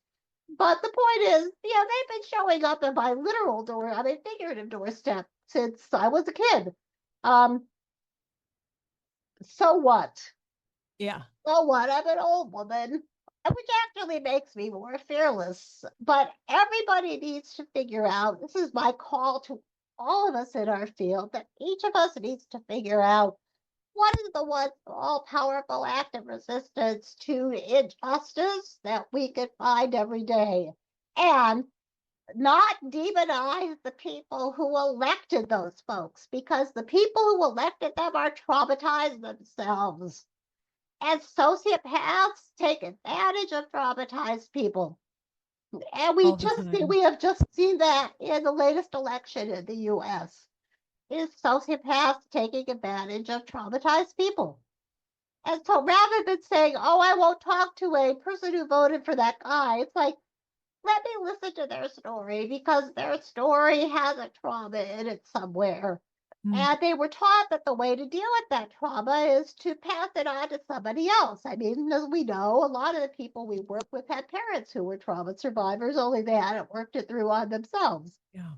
But the point is, they've been showing up at my literal door, I mean, figurative doorstep since I was a kid. Um, so what? Yeah. So what? I'm an old woman, which actually makes me more fearless. But everybody needs to figure out, this is my call to all of us in our field, that each of us needs to figure out what is the one all powerful act of resistance to injustice that we can find every day. And not demonize the people who elected those folks, because the people who elected them are traumatized themselves. And sociopaths take advantage of traumatized people. And All the time. we have just seen that in the latest election in the US. Is sociopaths taking advantage of traumatized people. And so rather than saying, oh, I won't talk to a person who voted for that guy, it's like, let me listen to their story, because their story has a trauma in it somewhere. Mm. And they were taught that the way to deal with that trauma is to pass it on to somebody else. I mean, as we know, a lot of the people we work with had parents who were trauma survivors, only they hadn't worked it through on themselves. Yeah.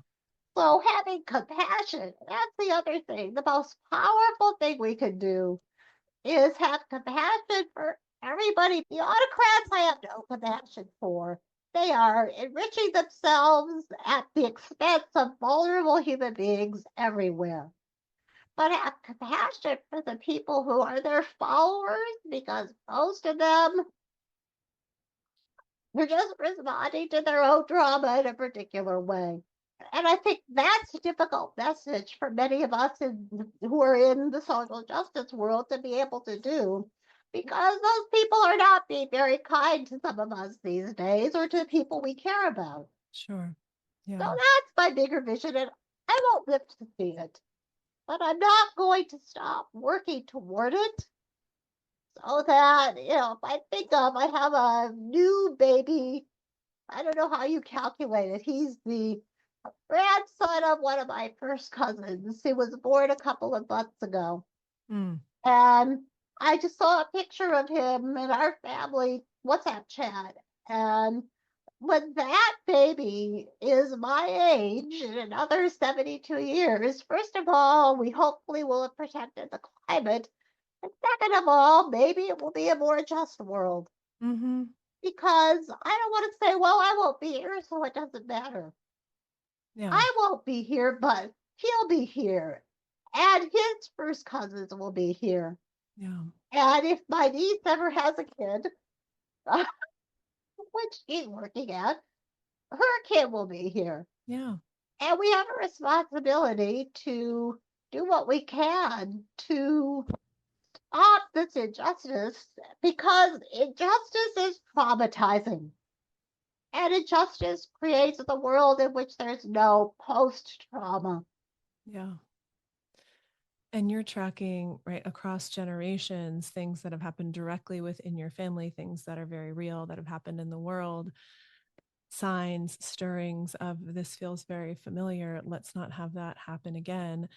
So having compassion, that's the other thing. The most powerful thing we can do is have compassion for everybody. The autocrats I have no compassion for. They are enriching themselves at the expense of vulnerable human beings everywhere. But have compassion for the people who are their followers, because most of them are just responding to their own trauma in a particular way. And I think that's a difficult message for many of us who are in the social justice world to be able to do, because those people are not being very kind to some of us these days, or to the people we care about. Sure. So Yeah. that's my bigger vision, and I won't live to see it, but I'm not going to stop working toward it. So that, if I think of, I have a new baby. I don't know how you calculate it. He's the grandson of one of my first cousins. He was born a couple of months ago. Mm. And I just saw a picture of him in our family WhatsApp chat. And when that baby is my age in another 72 years, first of all, we hopefully will have protected the climate. And second of all, maybe it will be a more just world. Mm-hmm. Because I don't want to say, well, I won't be here, so it doesn't matter. Yeah. I won't be here, but he'll be here. And his first cousins will be here. Yeah. And if my niece ever has a kid, which she's working at, her kid will be here. Yeah. And we have a responsibility to do what we can to stop this injustice because injustice is traumatizing. And injustice creates the world in which there's no post trauma. Yeah. And you're tracking, right, across generations, things that have happened directly within your family, things that are very real that have happened in the world, signs, stirrings of this feels very familiar. Let's not have that happen again.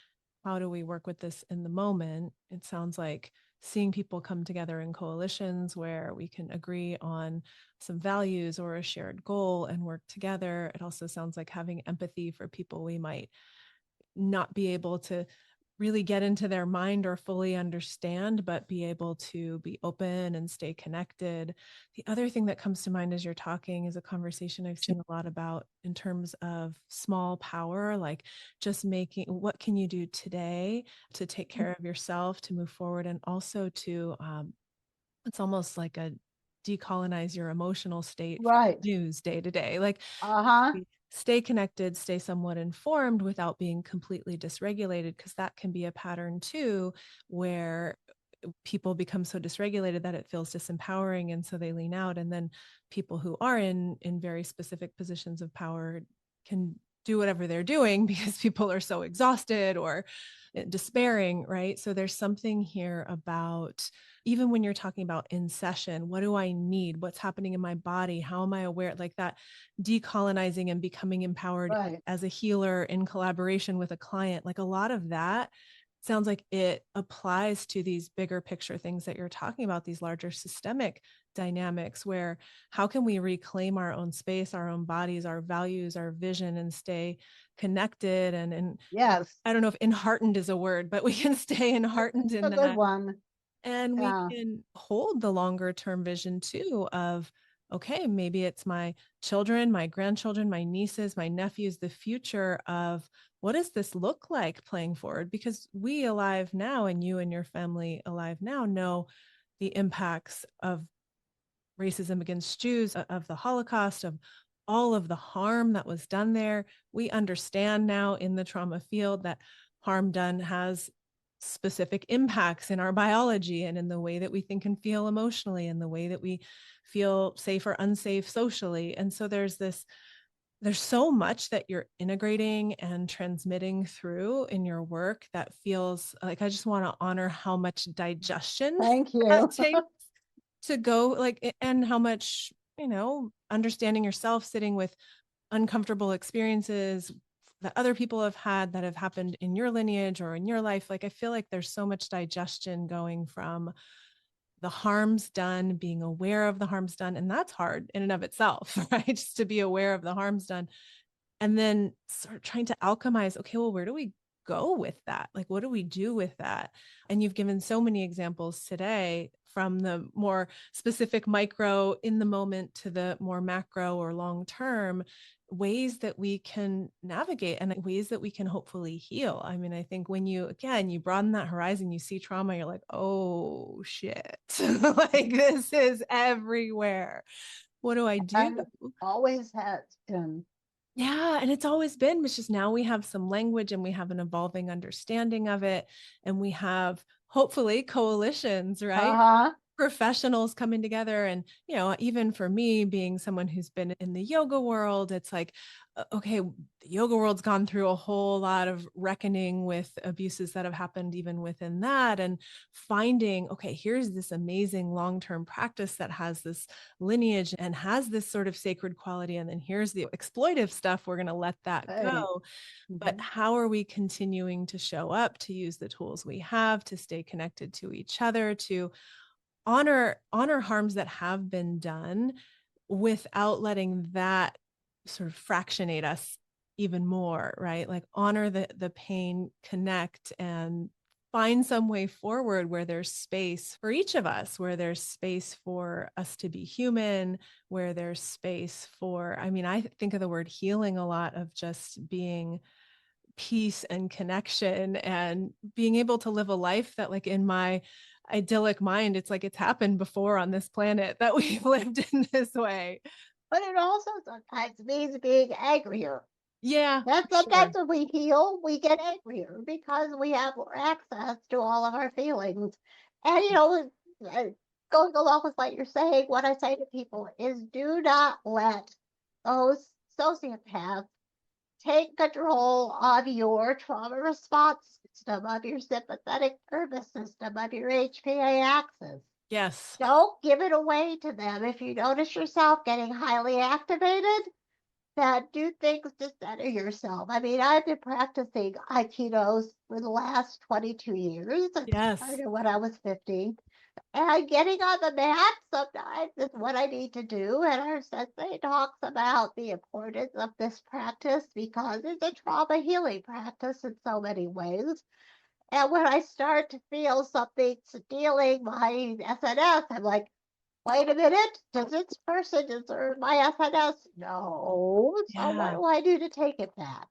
How do we work with this in the moment? It sounds like seeing people come together in coalitions where we can agree on some values or a shared goal and work together. It also sounds like having empathy for people we might not be able to really get into their mind or fully understand, but be able to be open and stay connected. The other thing that comes to mind as you're talking is a conversation I've seen a lot about in terms of small power, like just making, what can you do today to take care of yourself, to move forward, and also to, it's almost like a decolonize your emotional state from Right. news day to day. Like, Uh-huh. stay connected, stay somewhat informed without being completely dysregulated, because that can be a pattern too, where people become so dysregulated that it feels disempowering, and so they lean out. And then people who are in very specific positions of power can do whatever they're doing because people are so exhausted or despairing, right? So there's something here about, even when you're talking about in session, what do I need? What's happening in my body? How am I aware? Like that decolonizing and becoming empowered Right. as a healer in collaboration with a client, like a lot of that sounds like it applies to these bigger picture things that you're talking about, these larger systemic dynamics, where how can we reclaim our own space, our own bodies, our values, our vision, and stay connected and Yes. I don't know if enheartened is a word, but we can stay enheartened It's in a good that. one. And we Yeah. can hold the longer term vision too of, okay, maybe it's my children, my grandchildren, my nieces, my nephews, the future of what does this look like playing forward? Because we alive now, and you and your family alive now, know the impacts of racism against Jews, of the Holocaust, of all of the harm that was done there. We understand now in the trauma field that harm done has specific impacts in our biology and in the way that we think and feel emotionally, and the way that we feel safe or unsafe socially. And so there's so much that you're integrating and transmitting through in your work that feels like I just want to honor how much digestion Thank that you. takes to go, like, and how much, understanding yourself, sitting with uncomfortable experiences that other people have had that have happened in your lineage or in your life. Like, I feel like there's so much digestion going from the harms done, being aware of the harms done. And that's hard in and of itself, right? Just to be aware of the harms done. And then sort of trying to alchemize, okay, well, where do we go with that? Like, what do we do with that? And you've given so many examples today, from the more specific micro in the moment to the more macro or long term ways that we can navigate and ways that we can hopefully heal. I mean, I think when you, again, you broaden that horizon, you see trauma, you're like, oh shit, like this is everywhere. What do I do? And always has been. Yeah, and it's always been, it's just now we have some language and we have an evolving understanding of it, and we have hopefully coalitions, right? Uh-huh. professionals coming together. And, even for me being someone who's been in the yoga world, it's like, okay, the yoga world's gone through a whole lot of reckoning with abuses that have happened even within that, and finding, okay, here's this amazing long-term practice that has this lineage and has this sort of sacred quality. And then here's the exploitive stuff. We're going to let that go. But how are we continuing to show up, to use the tools we have, to stay connected to each other, to honor harms that have been done without letting that sort of fractionate us even more, right? Like honor the pain, connect, and find some way forward where there's space for each of us, where there's space for us to be human, where there's space for, I think of the word healing a lot, of just being peace and connection and being able to live a life that, like, in my idyllic mind, it's like it's happened before on this planet that we've lived in this way. But it also sometimes means being angrier. Yeah, That sure. sometimes when we heal, we get angrier because we have more access to all of our feelings. And going along with what you're saying, what I say to people is do not let those sociopaths take control of your trauma response system, of your sympathetic nervous system, of your HPA axis. Yes. Don't give it away to them. If you notice yourself getting highly activated, then do things to center yourself. I've been practicing Aikido for the last 22 years. I Yes. started when I was 15. And getting on the mat sometimes is what I need to do. And our sensei talks about the importance of this practice because it's a trauma healing practice in so many ways. And when I start to feel something stealing my SNS, I'm like, wait a minute, does this person deserve my SNS? No. So what do I do to take it back?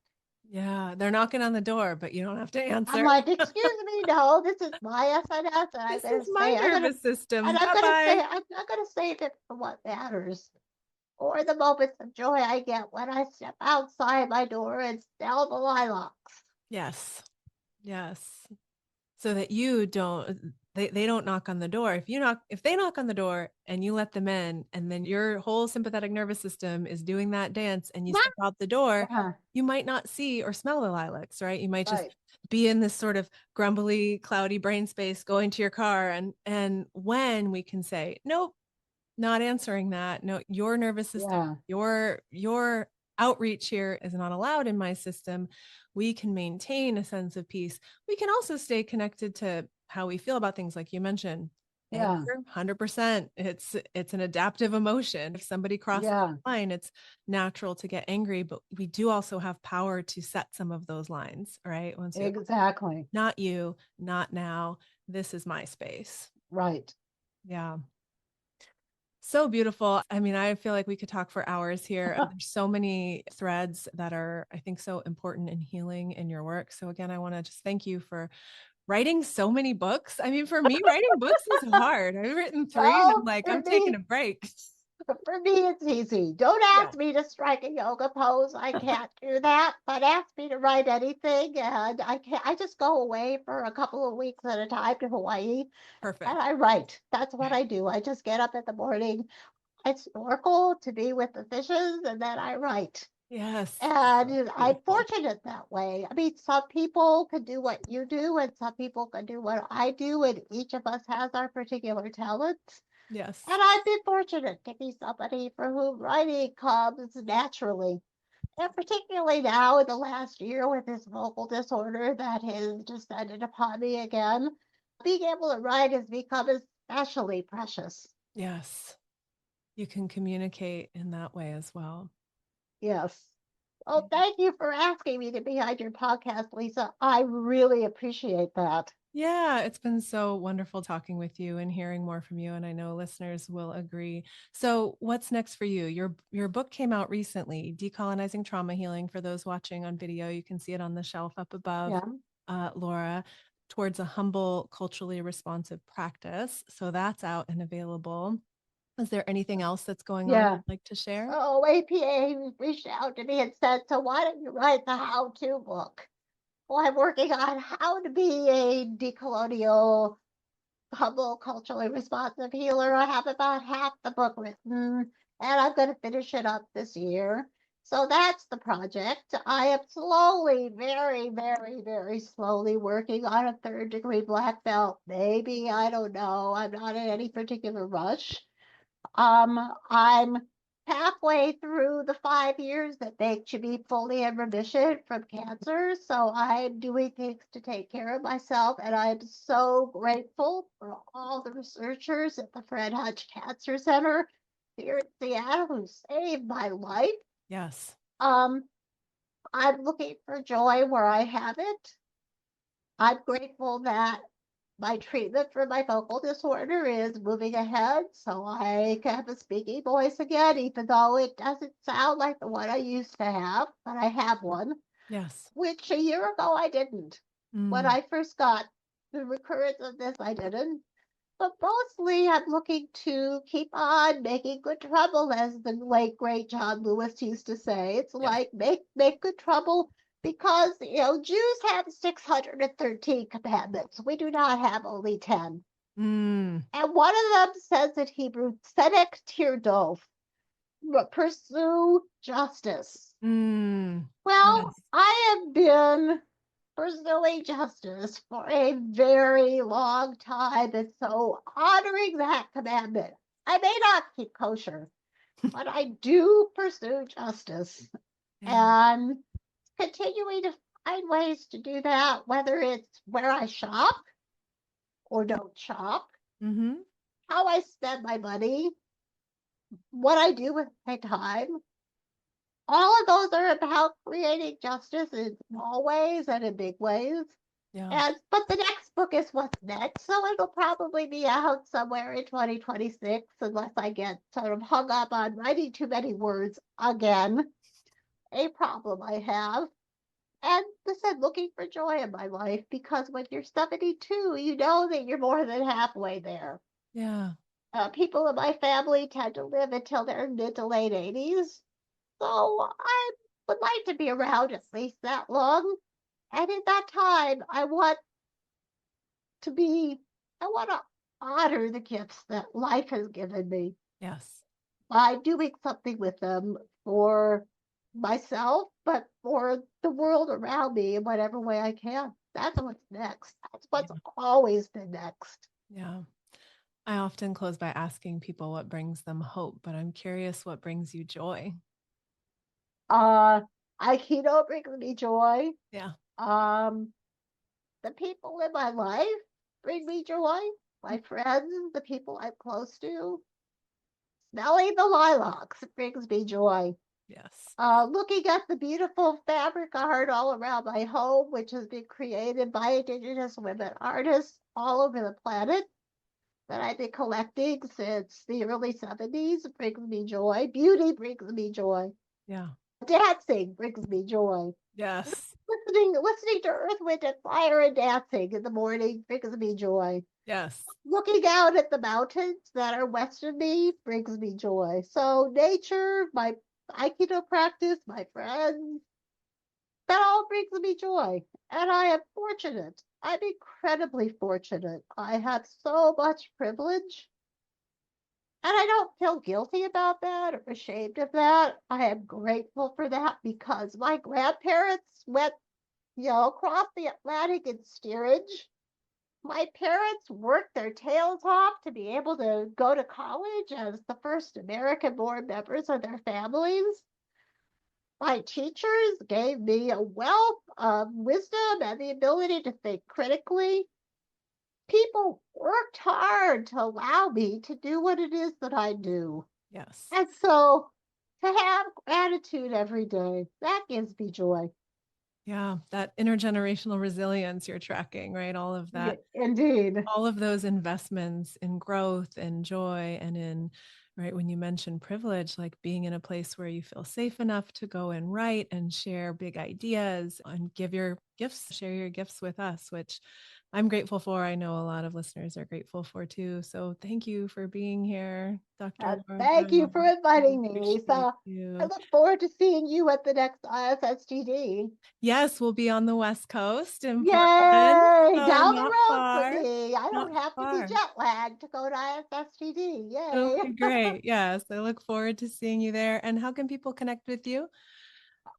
Yeah, they're knocking on the door, but you don't have to answer. I'm like, excuse me, no, this is my SNS, and I'm This going is to my say, nervous system. I'm going to say, Bye-bye. I'm not going to save it for what matters, or the moments of joy I get when I step outside my door and smell the lilacs. Yes. Yes. So that they don't knock on the door. If they knock on the door and you let them in, and then your whole sympathetic nervous system is doing that dance and you step out the door, you might not see or smell the lilacs, right? You might just be in this sort of grumbly, cloudy brain space going to your car. And when we can say, nope, not answering that. No, your nervous system, your outreach here is not allowed in my system. We can maintain a sense of peace. We can also stay connected to how we feel about things, like you mentioned. Anger, 100%. It's an adaptive emotion. If somebody crosses the line, it's natural to get angry, but we do also have power to set some of those lines, right? Once Exactly. Not you, not now. This is my space. Right. Yeah. So beautiful. I feel like we could talk for hours here. There's so many threads that are, I think, so important in healing in your work. So again, I want to just thank you for writing so many books. For me, writing books is hard. I've written 3 and I'm like, I'm taking a break. For me, it's easy. Don't ask me to strike a yoga pose. I can't do that. But ask me to write anything, and I just go away for a couple of weeks at a time to Hawaii. Perfect. And I write. That's what I do. I just get up in the morning. I snorkel to be with the fishes, and then I write. Yes. And I'm fortunate that way. Some people can do what you do, and some people can do what I do, and each of us has our particular talents. Yes. And I've been fortunate to be somebody for whom writing comes naturally. And particularly now in the last year with this vocal disorder that has descended upon me again, being able to write has become especially precious. Yes. You can communicate in that way as well. Yes. Oh, thank you for asking me to be on your podcast, Lisa. I really appreciate that. Yeah, it's been so wonderful talking with you and hearing more from you, and I know listeners will agree. So, what's next for you? Your book came out recently, Decolonizing Trauma Healing. For those watching on video, you can see it on the shelf up above, Laura, Towards a Humble, Culturally Responsive Practice. So that's out and available. Is there anything else that's going on you'd like to share? Oh, APA reached out to me and said, so why don't you write the how-to book? Well, I'm working on how to be a decolonial humble, culturally responsive healer. I have about half the book written, and I'm going to finish it up this year. So that's the project. I am slowly, very, very, very slowly working on a third degree black belt. Maybe, I don't know. I'm not in any particular rush. I'm halfway through the 5 years that they should be fully in remission from cancer. So I'm doing things to take care of myself. And I'm so grateful for all the researchers at the Fred Hutch Cancer Center here in Seattle who saved my life. Yes. Um, I'm looking for joy where I have it. I'm grateful that my treatment for my vocal disorder is moving ahead, so I can have a speaking voice again, even though it doesn't sound like the one I used to have, but I have one, Yes. which a year ago I didn't. When I first got the recurrence of this, I didn't. But mostly I'm looking to keep on making good trouble, as the late great John Lewis used to say. It's Yes. like make good trouble because Jews have 613 commandments. We do not have only 10. Mm. And one of them says in Hebrew, Tzedek Tirdof, pursue justice. Mm. Well, Yes. I have been pursuing justice for a very long time. And so honoring that commandment, I may not keep kosher, but I do pursue justice Yeah. and continuing to find ways to do that, whether it's where I shop or don't shop, Mm-hmm. how I spend my money, what I do with my time. All of those are about creating justice in small ways and in big ways. Yeah. But the next book is what's next, so it'll probably be out somewhere in 2026 unless I get sort of hung up on writing too many words again, a problem I have. And listen, looking for joy in my life because when you're 72, you know that you're more than halfway there. Yeah. People in my family tend to live until their mid to late 80s, so I would like to be around at least that long. And in that time, to be, I want to honor the gifts that life has given me Yes. by doing something with them for myself, but for the world around me in whatever way I can. That's what's next. That's what's always been next. Yeah. I often close by asking people what brings them hope, but I'm curious what brings you joy. Uh, Aikido brings me joy. Yeah. Um, the people in my life bring me joy. My friends, the people I'm close to, smelling the lilacs brings me joy. Yes. Looking at the beautiful fabric art all around my home, which has been created by Indigenous women artists all over the planet that I've been collecting since the early 70s, brings me joy. Beauty brings me joy. Yeah. Dancing brings me joy. Yes. Listening to Earth, Wind, and Fire and dancing in the morning brings me joy. Yes. Looking out at the mountains that are west of me brings me joy. So nature, my Aikido practice, my friends, that all brings me joy. And I am fortunate. I'm incredibly fortunate. I have so much privilege. And I don't feel guilty about that or ashamed of that. I am grateful for that because my grandparents went, across the Atlantic in steerage. My parents worked their tails off to be able to go to college as the first American born members of their families. My teachers gave me a wealth of wisdom and the ability to think critically. People worked hard to allow me to do what it is that I do. Yes. And so to have gratitude every day, that gives me joy. Yeah. That intergenerational resilience you're tracking, right? All of that, Indeed. all of those investments in growth and joy and in, right, when you mention privilege, like being in a place where you feel safe enough to go and write and share big ideas and give your gifts, share your gifts with us, which I'm grateful for. I know a lot of listeners are grateful for too. So thank you for being here, Dr. Laura Thank you Brown. for I inviting me. appreciate So I you. look forward to seeing you at the next ISSGD. Yes, we'll be on the West Coast in Portland, Yay! so Down the not road for far, me. I not don't have to be far. jet lagged to go to ISSGD. It'll Yay! be great. Yes, I look forward to seeing you there. And how can people connect with you?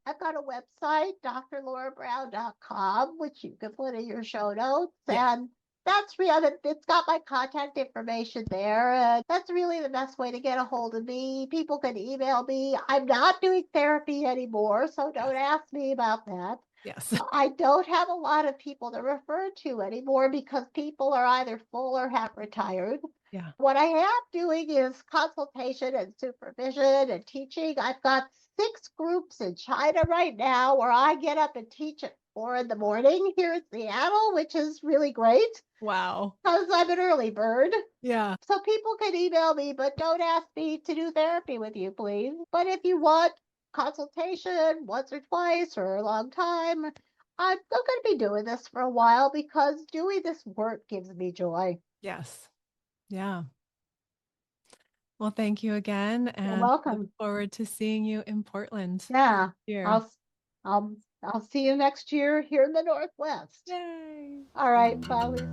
I've got a website, drlaurabrown.com, which you can put in your show notes. Yeah. And that's really, it's got my contact information there. And that's really the best way to get a hold of me. People can email me. I'm not doing therapy anymore, so don't ask me about that. Yes. I don't have a lot of people to refer to anymore because people are either full or have retired. Yeah. What I am doing is consultation and supervision and teaching. I've got 6 groups in China right now where I get up and teach at 4 in the morning here in Seattle, which is really great Wow. because I'm an early bird. Yeah. So people can email me, but don't ask me to do therapy with you, please. But if you want consultation once or twice or a long time, I'm going to be doing this for a while because doing this work gives me joy. Yes. Yeah. Well, thank you again, You're and look welcome. forward to seeing you in Portland Yeah, here. I'll see you next year here in the Northwest. Yay. All right, bye, Lisa.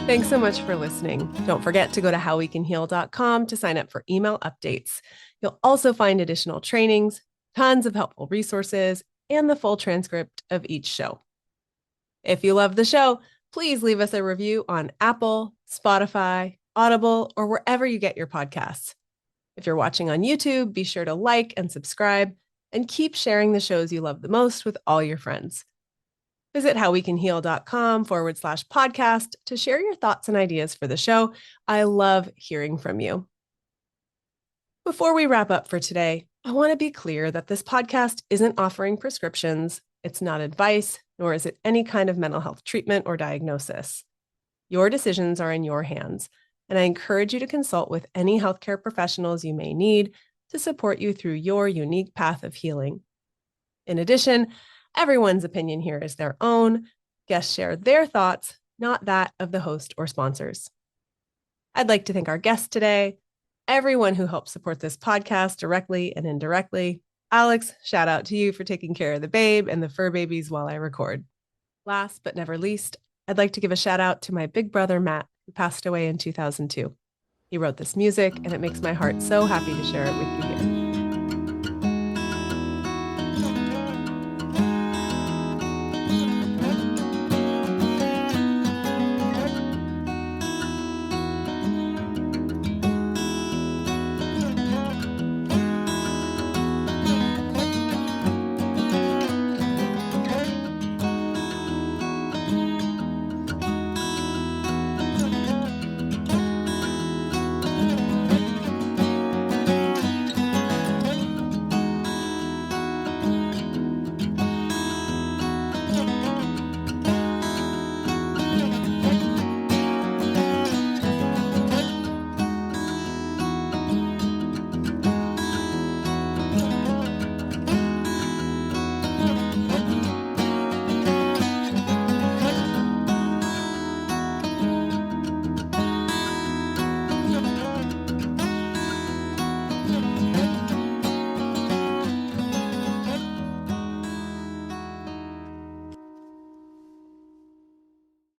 Thanks so much for listening. Don't forget to go to howwecanheal.com to sign up for email updates. You'll also find additional trainings, tons of helpful resources, and the full transcript of each show. If you love the show, please leave us a review on Apple, Spotify, Audible, or wherever you get your podcasts. If you're watching on YouTube, be sure to like and subscribe, and keep sharing the shows you love the most with all your friends. Visit howwecanheal.com/podcast to share your thoughts and ideas for the show. I love hearing from you. Before we wrap up for today, I want to be clear that this podcast isn't offering prescriptions, it's not advice, nor is it any kind of mental health treatment or diagnosis. Your decisions are in your hands, and I encourage you to consult with any healthcare professionals you may need to support you through your unique path of healing. In addition, everyone's opinion here is their own. Guests share their thoughts, not that of the host or sponsors. I'd like to thank our guests today, everyone who helps support this podcast directly and indirectly. Alex, shout out to you for taking care of the babe and the fur babies while I record. Last but never least, I'd like to give a shout out to my big brother, Matt, who passed away in 2002. He wrote this music, and it makes my heart so happy to share it with you here.